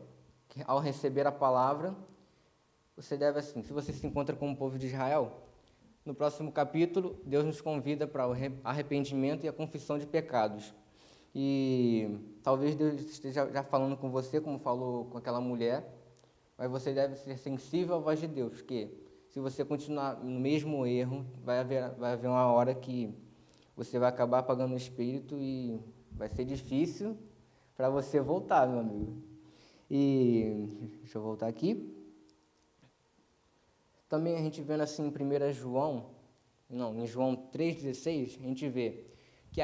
que ao receber a palavra, você deve assim, se você se encontra como o povo de Israel, no próximo capítulo, Deus nos convida para o arrependimento e a confissão de pecados. E talvez Deus esteja já falando com você, como falou com aquela mulher, mas você deve ser sensível à voz de Deus, porque se você continuar no mesmo erro, vai haver uma hora que você vai acabar apagando o Espírito e vai ser difícil para você voltar, meu amigo. E deixa eu voltar aqui. Também a gente vendo assim em João 3,16, a gente vê que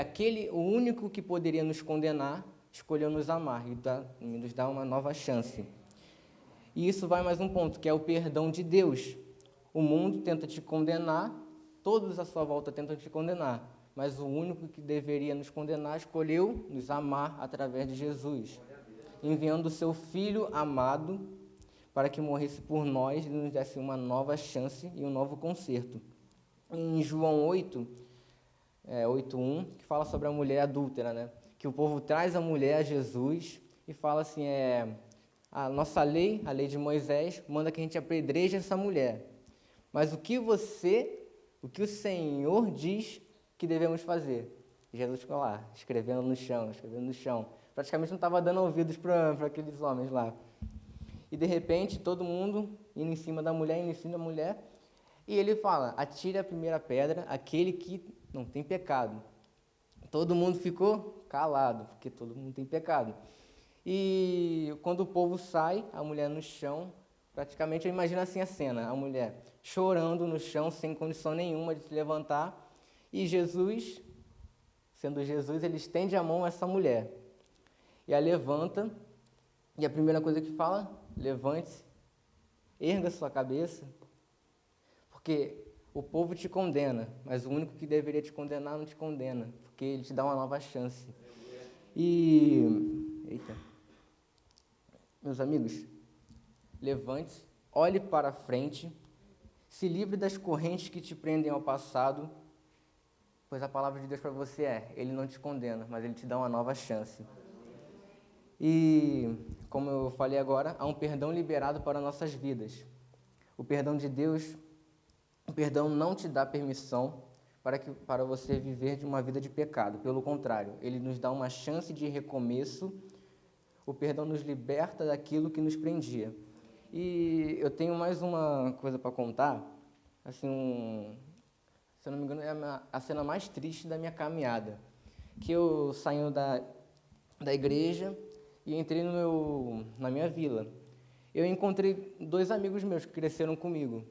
o único que poderia nos condenar, escolheu nos amar e nos dar uma nova chance. E isso vai mais um ponto, que é o perdão de Deus. O mundo tenta te condenar, todos à sua volta tentam te condenar, mas o único que deveria nos condenar escolheu nos amar através de Jesus, enviando o seu Filho amado para que morresse por nós e nos desse uma nova chance e um novo conserto. Em João 8:1, que fala sobre a mulher adúltera, né? Que o povo traz a mulher a Jesus e fala assim, a nossa lei, a lei de Moisés, manda que a gente apedreje essa mulher. Mas o que o Senhor diz que devemos fazer? Jesus ficou lá, escrevendo no chão. Praticamente não estava dando ouvidos para aqueles homens lá. E de repente, todo mundo indo em cima da mulher, e ele fala, atire a primeira pedra, aquele que não tem pecado. Todo mundo ficou calado, porque todo mundo tem pecado. E quando o povo sai, a mulher no chão, praticamente eu imagino assim a cena, a mulher chorando no chão, sem condição nenhuma de se levantar, e Jesus, sendo Jesus, ele estende a mão a essa mulher, e a levanta, e a primeira coisa que fala, levante-se, erga sua cabeça, porque o povo te condena, mas o único que deveria te condenar não te condena, porque ele te dá uma nova chance. Meus amigos, levante-se, olhe para frente, se livre das correntes que te prendem ao passado, pois a palavra de Deus para você ele não te condena, mas ele te dá uma nova chance. E, como eu falei agora, há um perdão liberado para nossas vidas. O perdão de Deus, o perdão não te dá permissão para você viver de uma vida de pecado. Pelo contrário, ele nos dá uma chance de recomeço. O perdão nos liberta daquilo que nos prendia. E eu tenho mais uma coisa para contar. Assim, se eu não me engano, é a cena mais triste da minha caminhada. Que eu saindo da igreja e entrei na minha vila. Eu encontrei 2 amigos meus que cresceram comigo.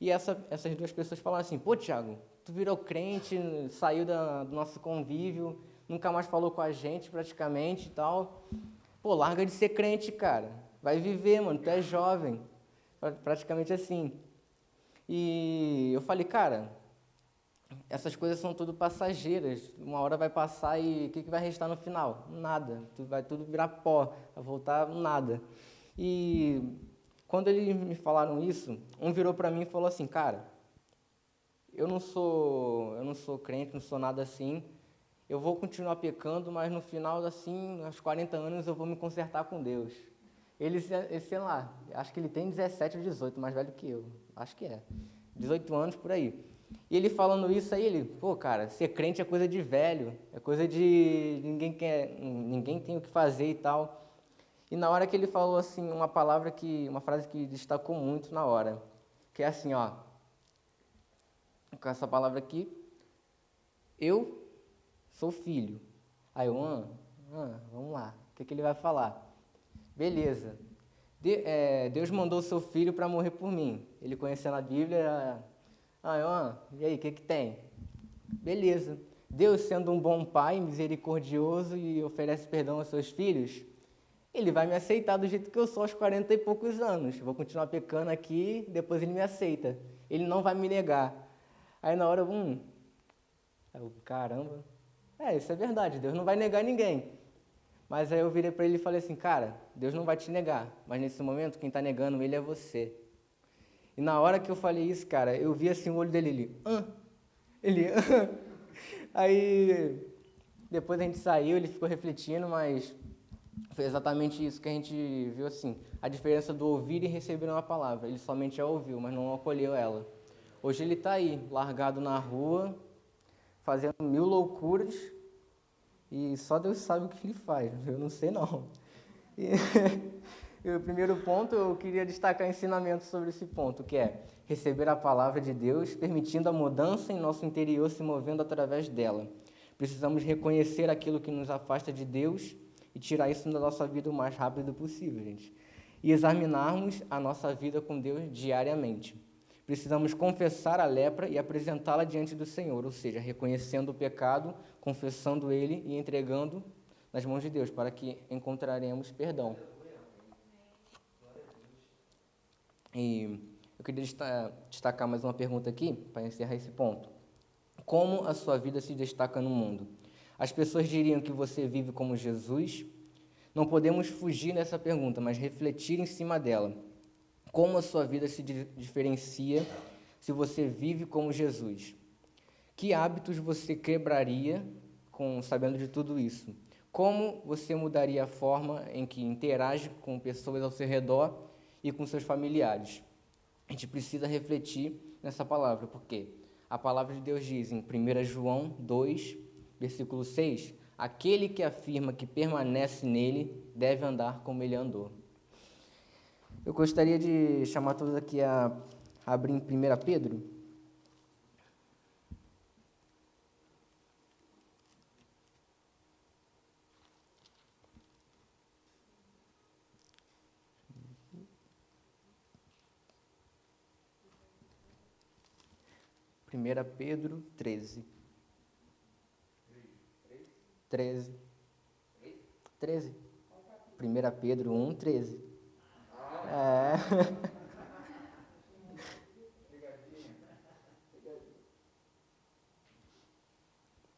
E essas 2 pessoas falaram assim: pô, Thiago, tu virou crente, saiu do nosso convívio, nunca mais falou com a gente praticamente e tal. Pô, larga de ser crente, cara. Vai viver, mano, tu é jovem. Praticamente assim. E eu falei, cara, essas coisas são tudo passageiras. Uma hora vai passar e o que vai restar no final? Nada. Vai tudo virar pó, vai voltar nada. E quando eles me falaram isso, um virou para mim e falou assim, cara, eu não sou crente, não sou nada assim. Eu vou continuar pecando, mas no final, assim, aos 40 anos, eu vou me consertar com Deus. Ele, sei lá, acho que ele tem 17 ou 18, mais velho que eu. Acho que é. 18 anos, por aí. E ele falando isso aí, ele, pô, cara, ser crente é coisa de velho, é coisa de ninguém tem o que fazer e tal. E na hora que ele falou assim, uma frase que destacou muito na hora, que é assim, ó, com essa palavra aqui, eu sou filho. Aí eu, vamos lá, o que ele vai falar? Beleza. Deus mandou o seu filho para morrer por mim. Ele conhecendo a Bíblia, e aí, o que tem? Beleza. Deus sendo um bom pai, misericordioso e oferece perdão aos seus filhos, ele vai me aceitar do jeito que eu sou aos 40 e poucos anos. Vou continuar pecando aqui, depois ele me aceita. Ele não vai me negar. Aí na hora, caramba. Isso é verdade, Deus não vai negar ninguém. Mas aí eu virei para ele e falei assim, cara, Deus não vai te negar, mas nesse momento quem está negando ele é você. E na hora que eu falei isso, cara, eu vi assim o olho dele, Aí, depois a gente saiu, ele ficou refletindo, mas foi exatamente isso que a gente viu assim, a diferença do ouvir e receber uma palavra. Ele somente a ouviu, mas não acolheu ela. Hoje ele está aí, largado na rua, fazendo 1000 loucuras, e só Deus sabe o que ele faz, eu não sei não. E o primeiro ponto, eu queria destacar ensinamento sobre esse ponto, que é receber a palavra de Deus, permitindo a mudança em nosso interior, se movendo através dela. Precisamos reconhecer aquilo que nos afasta de Deus e tirar isso da nossa vida o mais rápido possível, gente. E examinarmos a nossa vida com Deus diariamente. Precisamos confessar a lepra e apresentá-la diante do Senhor, ou seja, reconhecendo o pecado, confessando ele e entregando nas mãos de Deus, para que encontraremos perdão. E eu queria destacar mais uma pergunta aqui, para encerrar esse ponto. Como a sua vida se destaca no mundo? As pessoas diriam que você vive como Jesus? Não podemos fugir dessa pergunta, mas refletir em cima dela. Como a sua vida se diferencia se você vive como Jesus? Que hábitos você quebraria sabendo de tudo isso? Como você mudaria a forma em que interage com pessoas ao seu redor e com seus familiares? A gente precisa refletir nessa palavra, porque a palavra de Deus diz em 1 João 2, versículo 6, aquele que afirma que permanece nele deve andar como ele andou. Eu gostaria de chamar todos aqui a abrir em 1 Pedro. Primeira Pedro 13. 13. 1 Pedro 1, 13.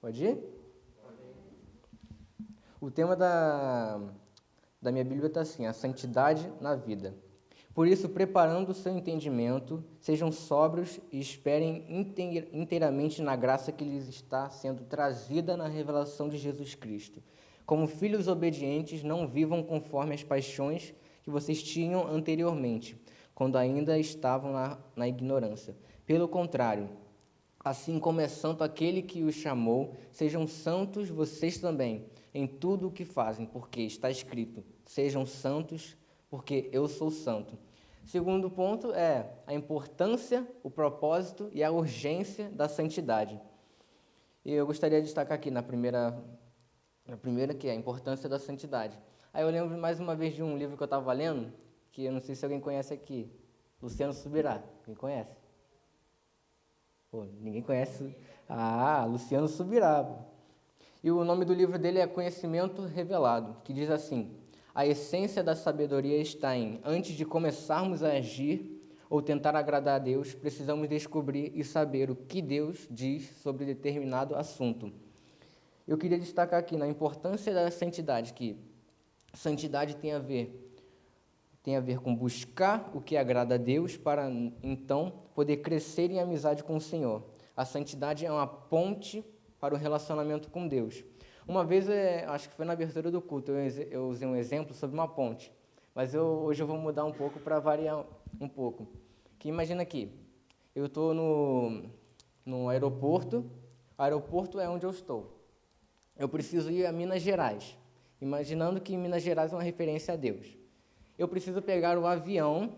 Pode ir? O tema da minha Bíblia está assim, a santidade na vida. Por isso, preparando o seu entendimento, sejam sóbrios e esperem inteiramente na graça que lhes está sendo trazida na revelação de Jesus Cristo. Como filhos obedientes, não vivam conforme as paixões que vocês tinham anteriormente, quando ainda estavam na ignorância. Pelo contrário, assim como é santo aquele que os chamou, sejam santos vocês também, em tudo o que fazem, porque está escrito: sejam santos, porque eu sou santo. Segundo ponto é a importância, o propósito e a urgência da santidade. E eu gostaria de destacar aqui na primeira que é a importância da santidade. Aí eu lembro mais uma vez de um livro que eu estava lendo, que eu não sei se alguém conhece aqui, Luciano Subirá. Quem conhece? Pô, ninguém conhece. Ah, Luciano Subirá. Pô. E o nome do livro dele é Conhecimento Revelado, que diz assim: a essência da sabedoria está em, antes de começarmos a agir ou tentar agradar a Deus, precisamos descobrir e saber o que Deus diz sobre determinado assunto. Eu queria destacar aqui na importância da santidade, que santidade tem a ver com buscar o que agrada a Deus para, então, poder crescer em amizade com o Senhor. A santidade é uma ponte para o relacionamento com Deus. Uma vez, acho que foi na abertura do culto, eu usei um exemplo sobre uma ponte, mas hoje eu vou mudar um pouco para variar um pouco. Que imagina aqui, eu estou no aeroporto, o aeroporto é onde eu estou. Eu preciso ir a Minas Gerais, imaginando que Minas Gerais é uma referência a Deus. Eu preciso pegar o avião,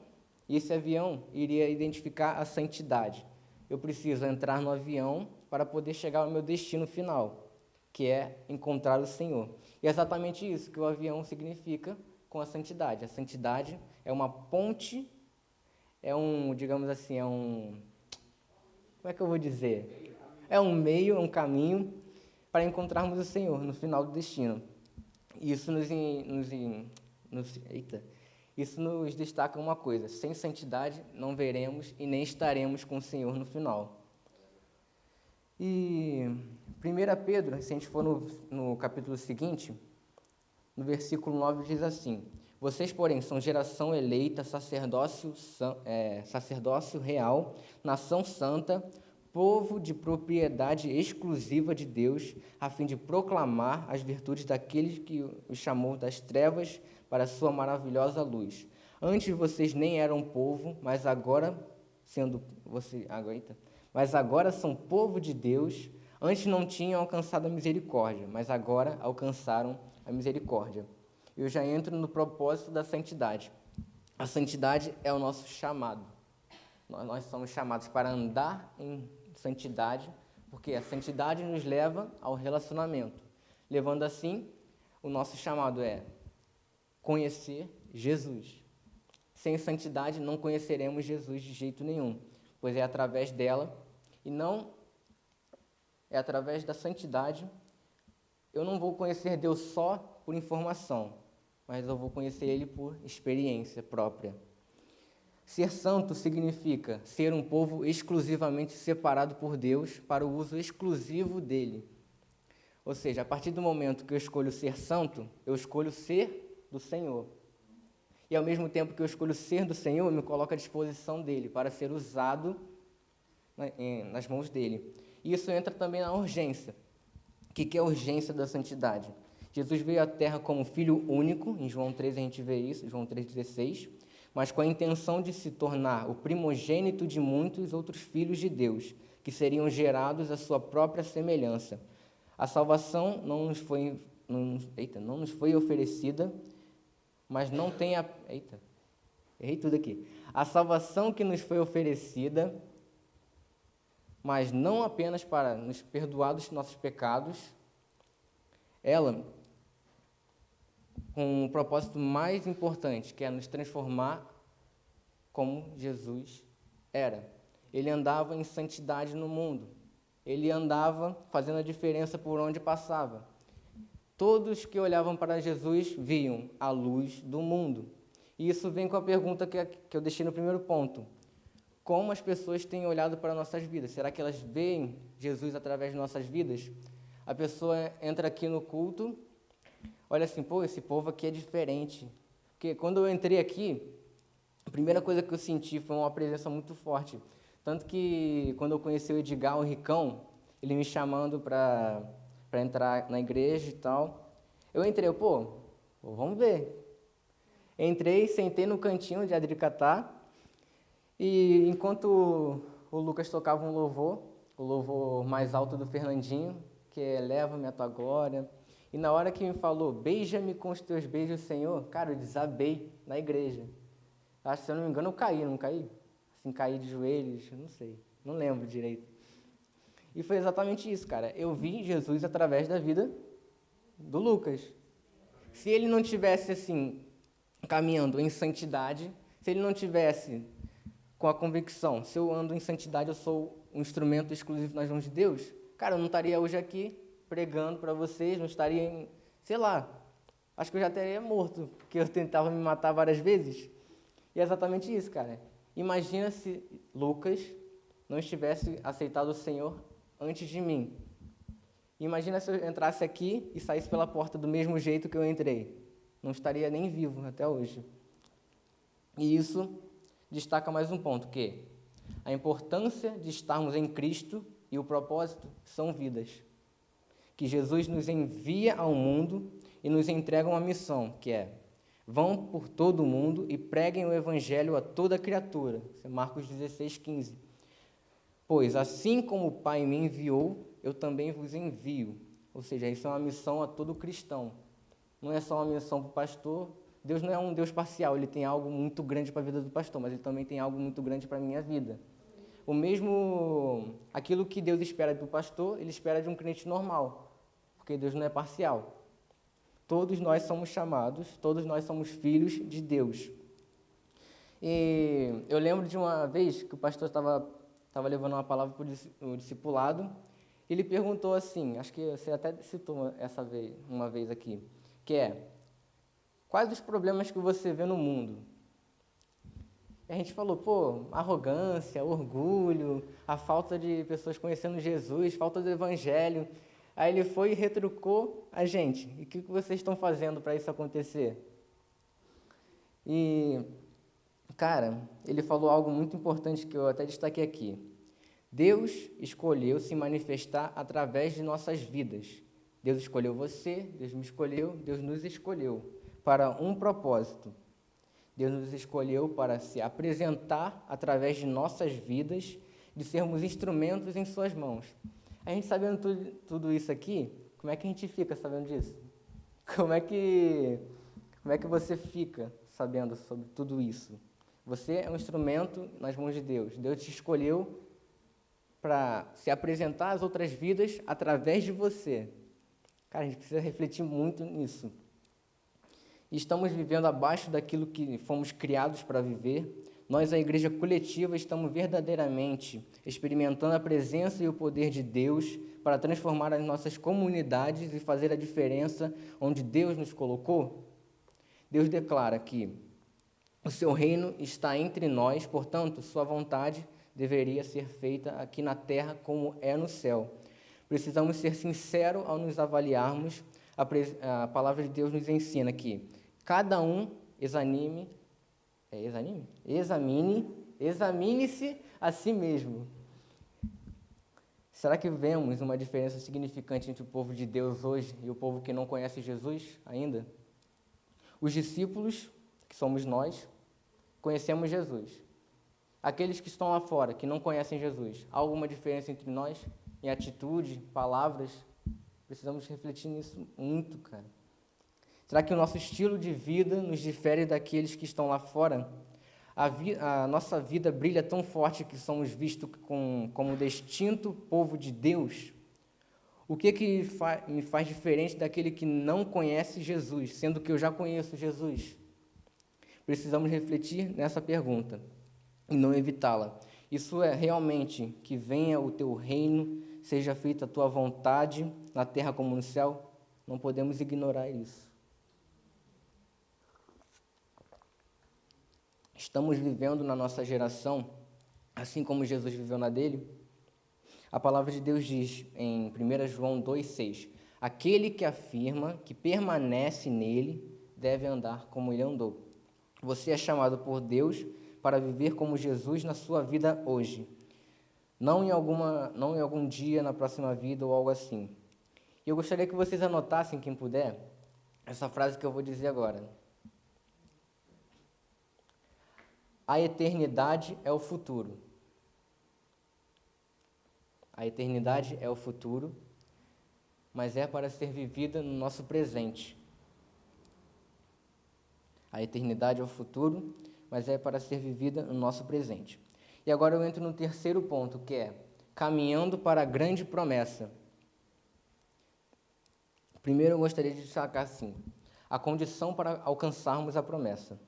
e esse avião iria identificar a santidade. Eu preciso entrar no avião para poder chegar ao meu destino final, que é encontrar o Senhor. E é exatamente isso que o avião significa com a santidade. A santidade é uma ponte, digamos assim, como é que eu vou dizer? É um meio, um caminho para encontrarmos o Senhor no final do destino. Isso isso nos destaca uma coisa: sem santidade não veremos e nem estaremos com o Senhor no final. E 1 Pedro, se a gente for no capítulo seguinte, no versículo 9 diz assim: vocês, porém, são geração eleita, sacerdócio real, nação santa, povo de propriedade exclusiva de Deus, a fim de proclamar as virtudes daquele que os chamou das trevas para a sua maravilhosa luz. Antes vocês nem eram povo, mas agora são povo de Deus. Antes não tinham alcançado a misericórdia, mas agora alcançaram a misericórdia. Eu já entro no propósito da santidade. A santidade é o nosso chamado. Nós somos chamados para andar em santidade, porque a santidade nos leva ao relacionamento. Levando assim, o nosso chamado é conhecer Jesus. Sem santidade não conheceremos Jesus de jeito nenhum, pois é através dela e não é através da santidade. Eu não vou conhecer Deus só por informação, mas eu vou conhecer Ele por experiência própria. Ser santo significa ser um povo exclusivamente separado por Deus para o uso exclusivo dele. Ou seja, a partir do momento que eu escolho ser santo, eu escolho ser do Senhor. E ao mesmo tempo que eu escolho ser do Senhor, eu me coloco à disposição dele para ser usado nas mãos dele. E isso entra também na urgência. O que é a urgência da santidade? Jesus veio à Terra como Filho único, em João 3 a gente vê isso, João 3,16, mas com a intenção de se tornar o primogênito de muitos outros filhos de Deus, que seriam gerados à sua própria semelhança. A salvação não nos foi oferecida, mas não tem a... errei tudo aqui. A salvação que nos foi oferecida, mas não apenas para nos perdoar dos nossos pecados, ela com um propósito mais importante, que é nos transformar como Jesus era. Ele andava em santidade no mundo. Ele andava fazendo a diferença por onde passava. Todos que olhavam para Jesus viam a luz do mundo. E isso vem com a pergunta que eu deixei no primeiro ponto. Como as pessoas têm olhado para nossas vidas? Será que elas veem Jesus através de nossas vidas? A pessoa entra aqui no culto, olha assim, pô, esse povo aqui é diferente. Porque quando eu entrei aqui, a primeira coisa que eu senti foi uma presença muito forte. Tanto que quando eu conheci o Edgar, o Ricão, ele me chamando para entrar na igreja e tal, Eu entrei, vamos ver. Entrei, sentei no cantinho de Adricatá, e enquanto o Lucas tocava um louvor, o louvor mais alto do Fernandinho, que é Leva-me a tua glória, e na hora que me falou, beija-me com os teus beijos, Senhor, cara, eu desabei na igreja. Acho que, se eu não me engano, eu caí, não caí? Assim, caí de joelhos, não sei, não lembro direito. E foi exatamente isso, cara. Eu vi Jesus através da vida do Lucas. Se ele não tivesse, assim, caminhando em santidade, se ele não tivesse com a convicção, se eu ando em santidade, eu sou um instrumento exclusivo nas mãos de Deus, cara, eu não estaria hoje aqui pregando para vocês, não estaria, sei lá, acho que eu já estaria morto, porque eu tentava me matar várias vezes. E é exatamente isso, cara. Imagina se Lucas não estivesse aceitado o Senhor antes de mim. Imagina se eu entrasse aqui e saísse pela porta do mesmo jeito que eu entrei. Não estaria nem vivo até hoje. E isso destaca mais um ponto, que a importância de estarmos em Cristo e o propósito são vidas. Que Jesus nos envia ao mundo e nos entrega uma missão, que é: vão por todo o mundo e preguem o evangelho a toda criatura. Isso é Marcos 16:15. Pois assim como o Pai me enviou, eu também vos envio. Ou seja, isso é uma missão a todo cristão. Não é só uma missão para o pastor. Deus não é um Deus parcial, Ele tem algo muito grande para a vida do pastor, mas Ele também tem algo muito grande para a minha vida. Aquilo que Deus espera do pastor, Ele espera de um crente normal, porque Deus não é parcial. Todos nós somos chamados, todos nós somos filhos de Deus. E eu lembro de uma vez que o pastor estava levando uma palavra para o discipulado, e ele perguntou assim, acho que você até citou uma vez aqui, que é: quais os problemas que você vê no mundo? E a gente falou, arrogância, orgulho, a falta de pessoas conhecendo Jesus, falta do evangelho. Aí ele foi e retrucou a gente. E o que vocês estão fazendo para isso acontecer? E, cara, ele falou algo muito importante que eu até destaquei aqui. Deus escolheu se manifestar através de nossas vidas. Deus escolheu você, Deus me escolheu, Deus nos escolheu para um propósito. Deus nos escolheu para se apresentar através de nossas vidas, de sermos instrumentos em suas mãos. A gente sabendo tudo isso aqui, como é que a gente fica sabendo disso? Como é que você fica sabendo sobre tudo isso? Você é um instrumento nas mãos de Deus. Deus te escolheu para se apresentar às outras vidas através de você. Cara, a gente precisa refletir muito nisso. E estamos vivendo abaixo daquilo que fomos criados para viver. Nós, a igreja coletiva, estamos verdadeiramente experimentando a presença e o poder de Deus para transformar as nossas comunidades e fazer a diferença onde Deus nos colocou. Deus declara que o seu reino está entre nós, portanto, sua vontade deveria ser feita aqui na terra como é no céu. Precisamos ser sinceros ao nos avaliarmos. A palavra de Deus nos ensina que cada um examine-se a si mesmo. Será que vemos uma diferença significante entre o povo de Deus hoje e o povo que não conhece Jesus ainda? Os discípulos, que somos nós, conhecemos Jesus. Aqueles que estão lá fora, que não conhecem Jesus, há alguma diferença entre nós? Em atitude, palavras? Precisamos refletir nisso muito, cara. Será que o nosso estilo de vida nos difere daqueles que estão lá fora? A nossa vida brilha tão forte que somos vistos como distinto povo de Deus? O que me faz diferente daquele que não conhece Jesus, sendo que eu já conheço Jesus? Precisamos refletir nessa pergunta e não evitá-la. Isso é realmente que venha o teu reino, seja feita a tua vontade, na terra como no céu? Não podemos ignorar isso. Estamos vivendo na nossa geração, assim como Jesus viveu na dele? A palavra de Deus diz em 1 João 2,6: aquele que afirma que permanece nele deve andar como ele andou. Você é chamado por Deus para viver como Jesus na sua vida hoje. Não em algum dia, na próxima vida ou algo assim. Eu gostaria que vocês anotassem, quem puder, essa frase que eu vou dizer agora. A eternidade é o futuro. A eternidade é o futuro, mas é para ser vivida no nosso presente. A eternidade é o futuro, mas é para ser vivida no nosso presente. E agora eu entro no terceiro ponto, que é caminhando para a grande promessa. Primeiro eu gostaria de destacar assim, a condição para alcançarmos a promessa.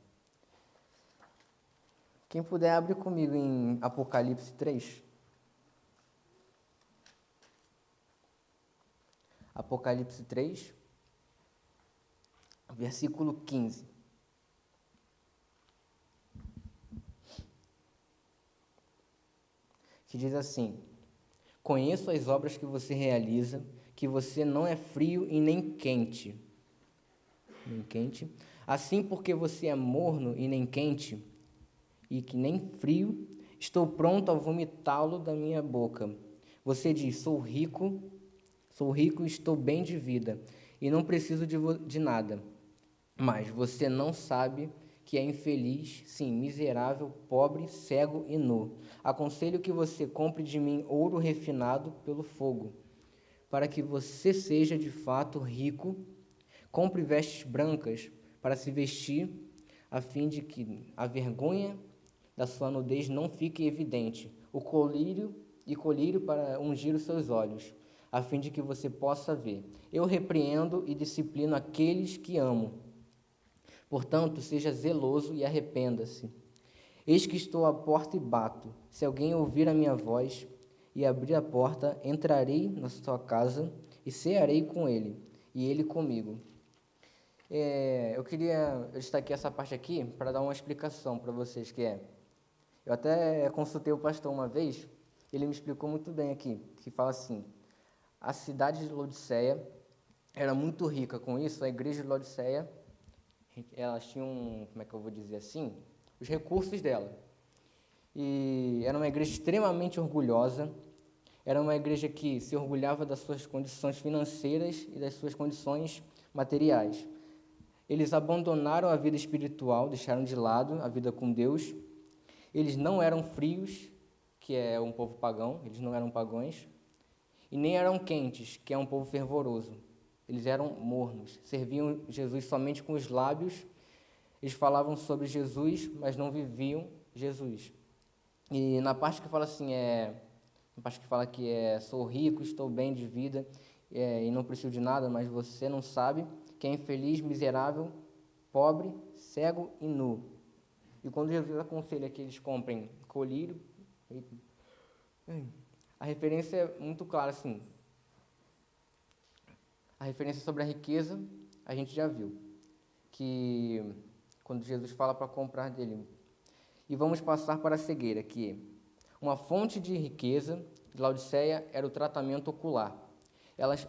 Quem puder, abre comigo em Apocalipse 3. Apocalipse 3, versículo 15. Que diz assim: conheço as obras que você realiza, que você não é frio e nem quente. Nem quente. Assim, porque você é morno e nem quente, e que nem frio, estou pronto a vomitá-lo da minha boca. Você diz, sou rico e estou bem de vida, e não preciso de nada. Mas você não sabe que é infeliz, sim, miserável, pobre, cego e nu. Aconselho que você compre de mim ouro refinado pelo fogo, para que você seja de fato rico. Compre vestes brancas para se vestir, a fim de que a vergonha da sua nudez não fique evidente. O colírio para ungir os seus olhos, a fim de que você possa ver. Eu repreendo e disciplino aqueles que amo. Portanto, seja zeloso e arrependa-se. Eis que estou à porta e bato. Se alguém ouvir a minha voz e abrir a porta, entrarei na sua casa e cearei com ele, e ele comigo. Eu queria destacar essa parte aqui para dar uma explicação para vocês, eu até consultei o pastor uma vez, ele me explicou muito bem aqui, que fala assim, a cidade de Laodiceia era muito rica com isso, a igreja de Laodiceia, elas tinham, como é que eu vou dizer assim, os recursos dela. E era uma igreja extremamente orgulhosa, era uma igreja que se orgulhava das suas condições financeiras e das suas condições materiais. Eles abandonaram a vida espiritual, deixaram de lado a vida com Deus. Eles não eram frios, que é um povo pagão, eles não eram pagãos, e nem eram quentes, que é um povo fervoroso. Eles eram mornos, serviam Jesus somente com os lábios, eles falavam sobre Jesus, mas não viviam Jesus. E na parte que fala assim, na parte que fala que sou rico, estou bem de vida, e não preciso de nada, mas você não sabe, que é infeliz, miserável, pobre, cego e nu. E quando Jesus aconselha que eles comprem colírio, a referência é muito clara, assim. A referência sobre a riqueza, a gente já viu. Que quando Jesus fala para comprar dele. E vamos passar para a cegueira, que uma fonte de riqueza de Laodiceia era o tratamento ocular.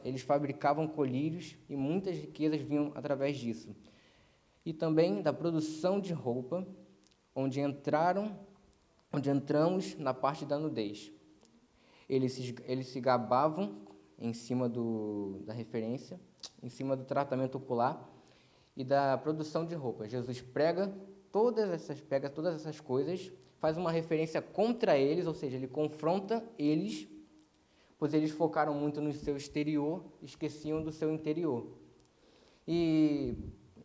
Eles fabricavam colírios e muitas riquezas vinham através disso. E também da produção de roupa, onde entramos na parte da nudez. Eles se gabavam em cima da referência, em cima do tratamento ocular e da produção de roupa. Jesus pega todas essas coisas, faz uma referência contra eles, ou seja, ele confronta eles, pois eles focaram muito no seu exterior, esqueciam do seu interior. E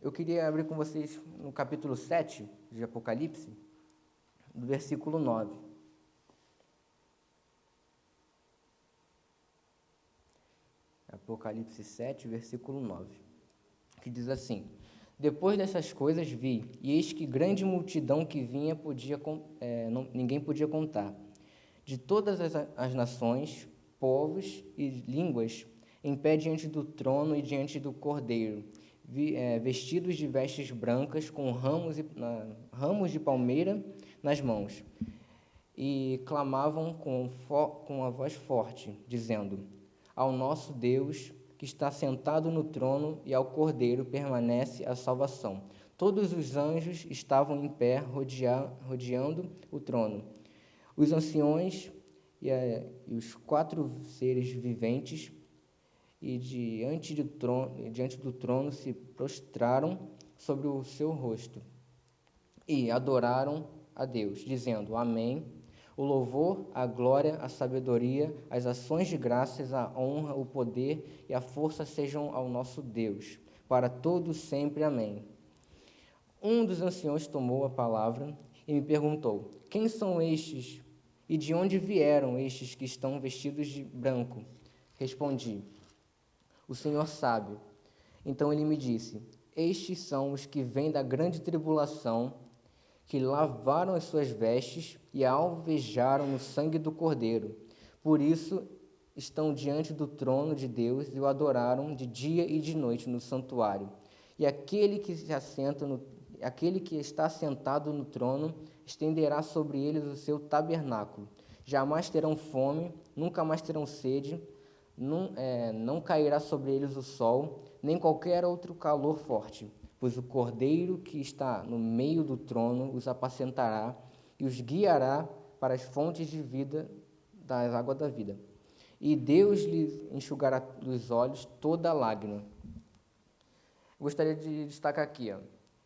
eu queria abrir com vocês no capítulo 7 de Apocalipse, do versículo 9. Apocalipse 7, versículo 9, que diz assim: depois dessas coisas vi, e eis que grande multidão que vinha ninguém podia contar, de todas as nações, povos e línguas, em pé diante do trono e diante do Cordeiro, vestidos de vestes brancas, com ramos de palmeira nas mãos, e clamavam com a voz forte, dizendo: ao nosso Deus, que está sentado no trono, e ao Cordeiro permanece a salvação. Todos os anjos estavam em pé, rodeando o trono. Os anciões e os 4 seres viventes, e diante do trono se prostraram sobre o seu rosto e adoraram a Deus, dizendo: Amém. O louvor, a glória, a sabedoria, as ações de graças, a honra, o poder e a força sejam ao nosso Deus, para todos sempre. Amém. Um dos anciãos tomou a palavra e me perguntou: Quem são estes e de onde vieram estes que estão vestidos de branco? Respondi: O Senhor sabe. Então ele me disse: Estes são os que vêm da grande tribulação, que lavaram as suas vestes e alvejaram no sangue do Cordeiro. Por isso estão diante do trono de Deus e o adoraram de dia e de noite no santuário. E aquele que está sentado no trono estenderá sobre eles o seu tabernáculo. Jamais terão fome, nunca mais terão sede, não cairá sobre eles o sol, nem qualquer outro calor forte, pois o Cordeiro que está no meio do trono os apacentará e os guiará para as fontes de vida, das águas da vida. E Deus lhes enxugará dos olhos toda lágrima. Gostaria de destacar aqui,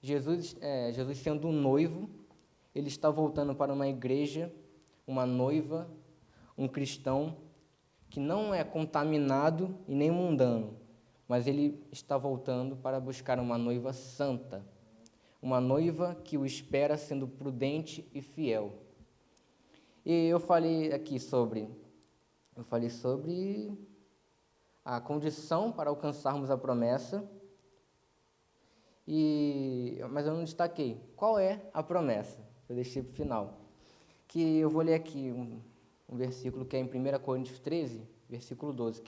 Jesus sendo um noivo, ele está voltando para uma igreja, uma noiva, um cristão que não é contaminado e nem mundano, mas ele está voltando para buscar uma noiva santa, uma noiva que o espera sendo prudente e fiel. E eu falei sobre a condição para alcançarmos a promessa, mas eu não destaquei qual é a promessa, eu deixei para o final. Que eu vou ler aqui um versículo que é em 1 Coríntios 13, versículo 12,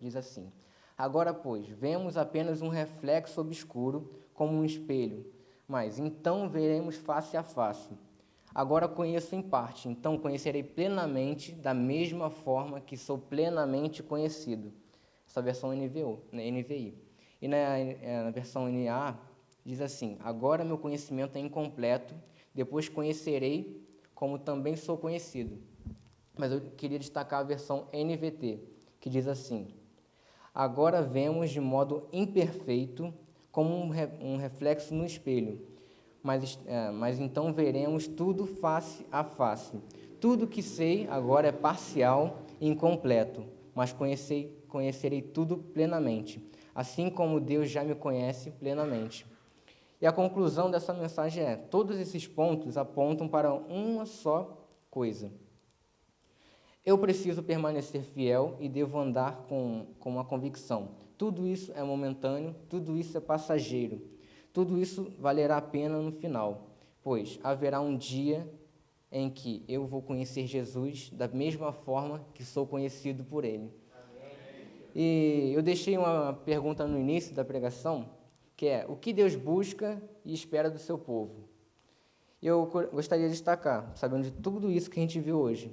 diz assim: Agora, pois, vemos apenas um reflexo obscuro, como um espelho, mas então veremos face a face. Agora conheço em parte, então conhecerei plenamente, da mesma forma que sou plenamente conhecido. Essa versão NVI. E na versão NA diz assim: Agora meu conhecimento é incompleto, depois conhecerei como também sou conhecido. Mas eu queria destacar a versão NVT, que diz assim: Agora vemos de modo imperfeito, como um reflexo no espelho, mas então veremos tudo face a face. Tudo que sei agora é parcial e incompleto, mas conhecerei tudo plenamente, assim como Deus já me conhece plenamente. E a conclusão dessa mensagem é: todos esses pontos apontam para uma só coisa. Eu preciso permanecer fiel e devo andar com uma convicção. Tudo isso é momentâneo, tudo isso é passageiro. Tudo isso valerá a pena no final, pois haverá um dia em que eu vou conhecer Jesus da mesma forma que sou conhecido por Ele. E eu deixei uma pergunta no início da pregação, que é: o que Deus busca e espera do seu povo? Eu gostaria de destacar, sabendo de tudo isso que a gente viu hoje,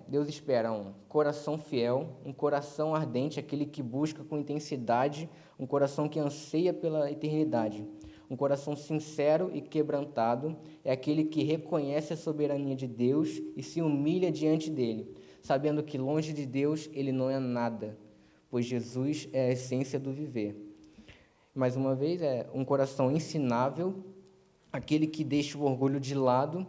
Deus espera um coração fiel, um coração ardente, aquele que busca com intensidade, um coração que anseia pela eternidade. Um coração sincero e quebrantado é aquele que reconhece a soberania de Deus e se humilha diante dele, sabendo que longe de Deus ele não é nada, pois Jesus é a essência do viver. Mais uma vez, um coração ensinável, aquele que deixa o orgulho de lado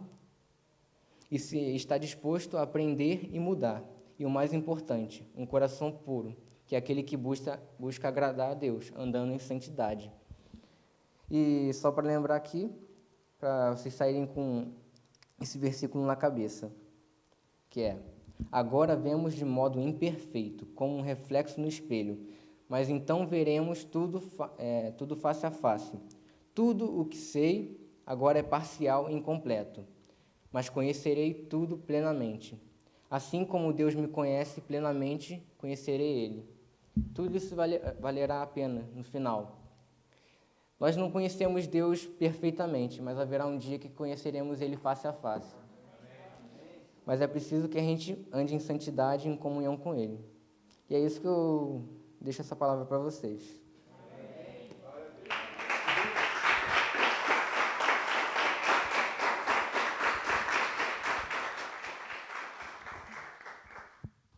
e está disposto a aprender e mudar. E o mais importante, um coração puro, que é aquele que busca agradar a Deus, andando em santidade. E só para lembrar aqui, para vocês saírem com esse versículo na cabeça, que é: agora vemos de modo imperfeito, como um reflexo no espelho, mas então veremos tudo face a face. Tudo o que sei agora é parcial e incompleto, mas conhecerei tudo plenamente. Assim como Deus me conhece plenamente, conhecerei Ele. Tudo isso valerá a pena no final. Nós não conhecemos Deus perfeitamente, mas haverá um dia que conheceremos Ele face a face. Mas é preciso que a gente ande em santidade, em comunhão com Ele. E é isso que eu deixo essa palavra para vocês.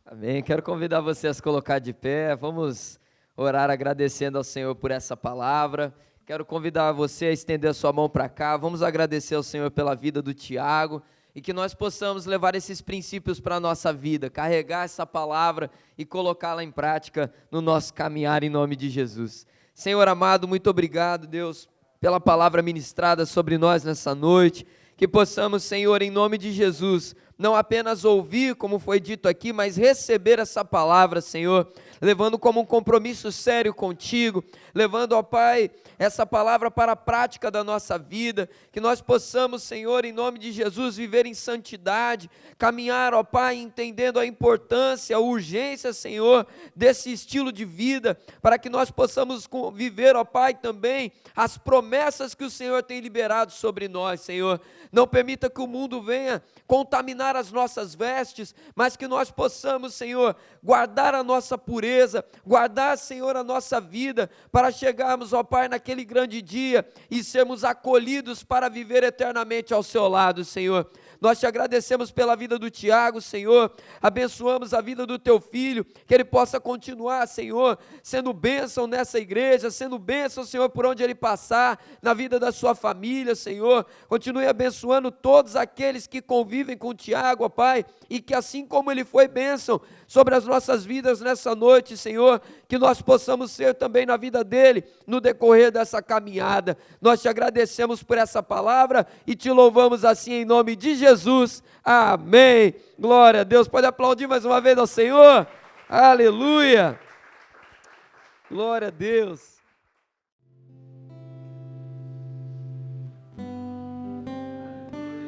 Amém. Quero convidar você a se colocar de pé. Vamos orar agradecendo ao Senhor por essa palavra. Quero convidar você a estender a sua mão para cá. Vamos agradecer ao Senhor pela vida do Tiago e que nós possamos levar esses princípios para a nossa vida, carregar essa palavra e colocá-la em prática no nosso caminhar em nome de Jesus. Senhor amado, muito obrigado, Deus, pela palavra ministrada sobre nós nessa noite, que possamos, Senhor, em nome de Jesus, não apenas ouvir, como foi dito aqui, mas receber essa palavra, Senhor, levando como um compromisso sério contigo, levando, ó Pai, essa palavra para a prática da nossa vida, que nós possamos, Senhor, em nome de Jesus, viver em santidade, caminhar, ó Pai, entendendo a importância, a urgência, Senhor, desse estilo de vida, para que nós possamos viver, ó Pai, também as promessas que o Senhor tem liberado sobre nós, Senhor. Não permita que o mundo venha contaminar as nossas vestes, mas que nós possamos, Senhor, guardar a nossa pureza, guardar, Senhor, a nossa vida, para chegarmos, ó Pai, naquele grande dia e sermos acolhidos para viver eternamente ao seu lado, Senhor. Nós te agradecemos pela vida do Tiago, Senhor, abençoamos a vida do teu filho, que ele possa continuar, Senhor, sendo bênção nessa igreja, sendo bênção, Senhor, por onde ele passar, na vida da sua família, Senhor, continue abençoando todos aqueles que convivem com o Tiago, ó Pai, e que assim como ele foi bênção sobre as nossas vidas nessa noite, Senhor, que nós possamos ser também na vida dele, no decorrer dessa caminhada. Nós te agradecemos por essa palavra e te louvamos assim em nome de Jesus, amém, glória a Deus. Pode aplaudir mais uma vez ao Senhor, aleluia, glória a Deus.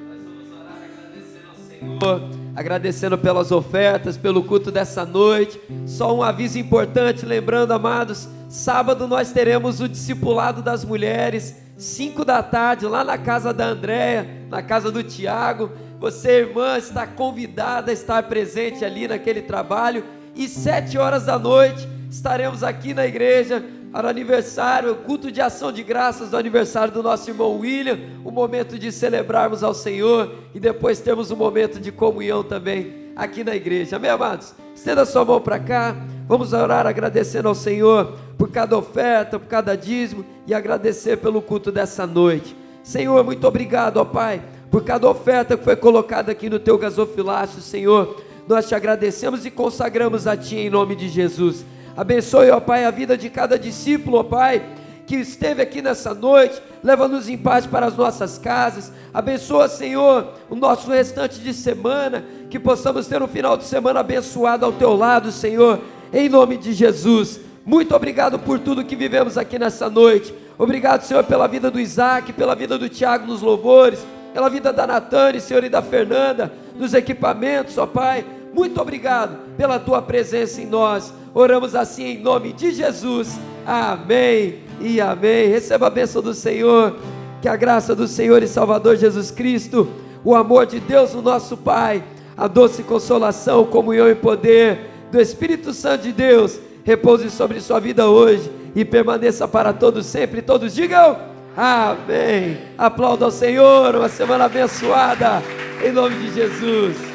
Nós vamos orar agradecendo ao Senhor, agradecendo pelas ofertas, pelo culto dessa noite. Só um aviso importante, lembrando, amados, sábado nós teremos o discipulado das mulheres, 5 da tarde, lá na casa da Andréia, na casa do Tiago. Você, irmã, está convidada a estar presente ali naquele trabalho, e 7 horas da noite estaremos aqui na igreja para o aniversário, o culto de ação de graças do aniversário do nosso irmão William, o momento de celebrarmos ao Senhor e depois temos um momento de comunhão também aqui na igreja, amém, amados? Estenda sua mão para cá, vamos orar agradecendo ao Senhor por cada oferta, por cada dízimo e agradecer pelo culto dessa noite. Senhor, muito obrigado, ó Pai, por cada oferta que foi colocada aqui no teu gasofilácio, Senhor, nós te agradecemos e consagramos a Ti em nome de Jesus. Abençoe, ó Pai, a vida de cada discípulo, ó Pai, que esteve aqui nessa noite, leva-nos em paz para as nossas casas. Abençoa, Senhor, o nosso restante de semana, que possamos ter um final de semana abençoado ao Teu lado, Senhor, em nome de Jesus. Muito obrigado por tudo que vivemos aqui nessa noite. Obrigado, Senhor, pela vida do Isaac, pela vida do Tiago nos louvores, pela vida da Natane, Senhor, e da Fernanda, nos equipamentos, ó Pai. Muito obrigado pela Tua presença em nós. Oramos assim em nome de Jesus, amém e amém. Receba a bênção do Senhor, que a graça do Senhor e Salvador Jesus Cristo, o amor de Deus o nosso Pai, a doce consolação, comunhão e poder do Espírito Santo de Deus, repouse sobre sua vida hoje e permaneça para todos sempre. Todos digam amém. Aplauda ao Senhor, uma semana abençoada, em nome de Jesus.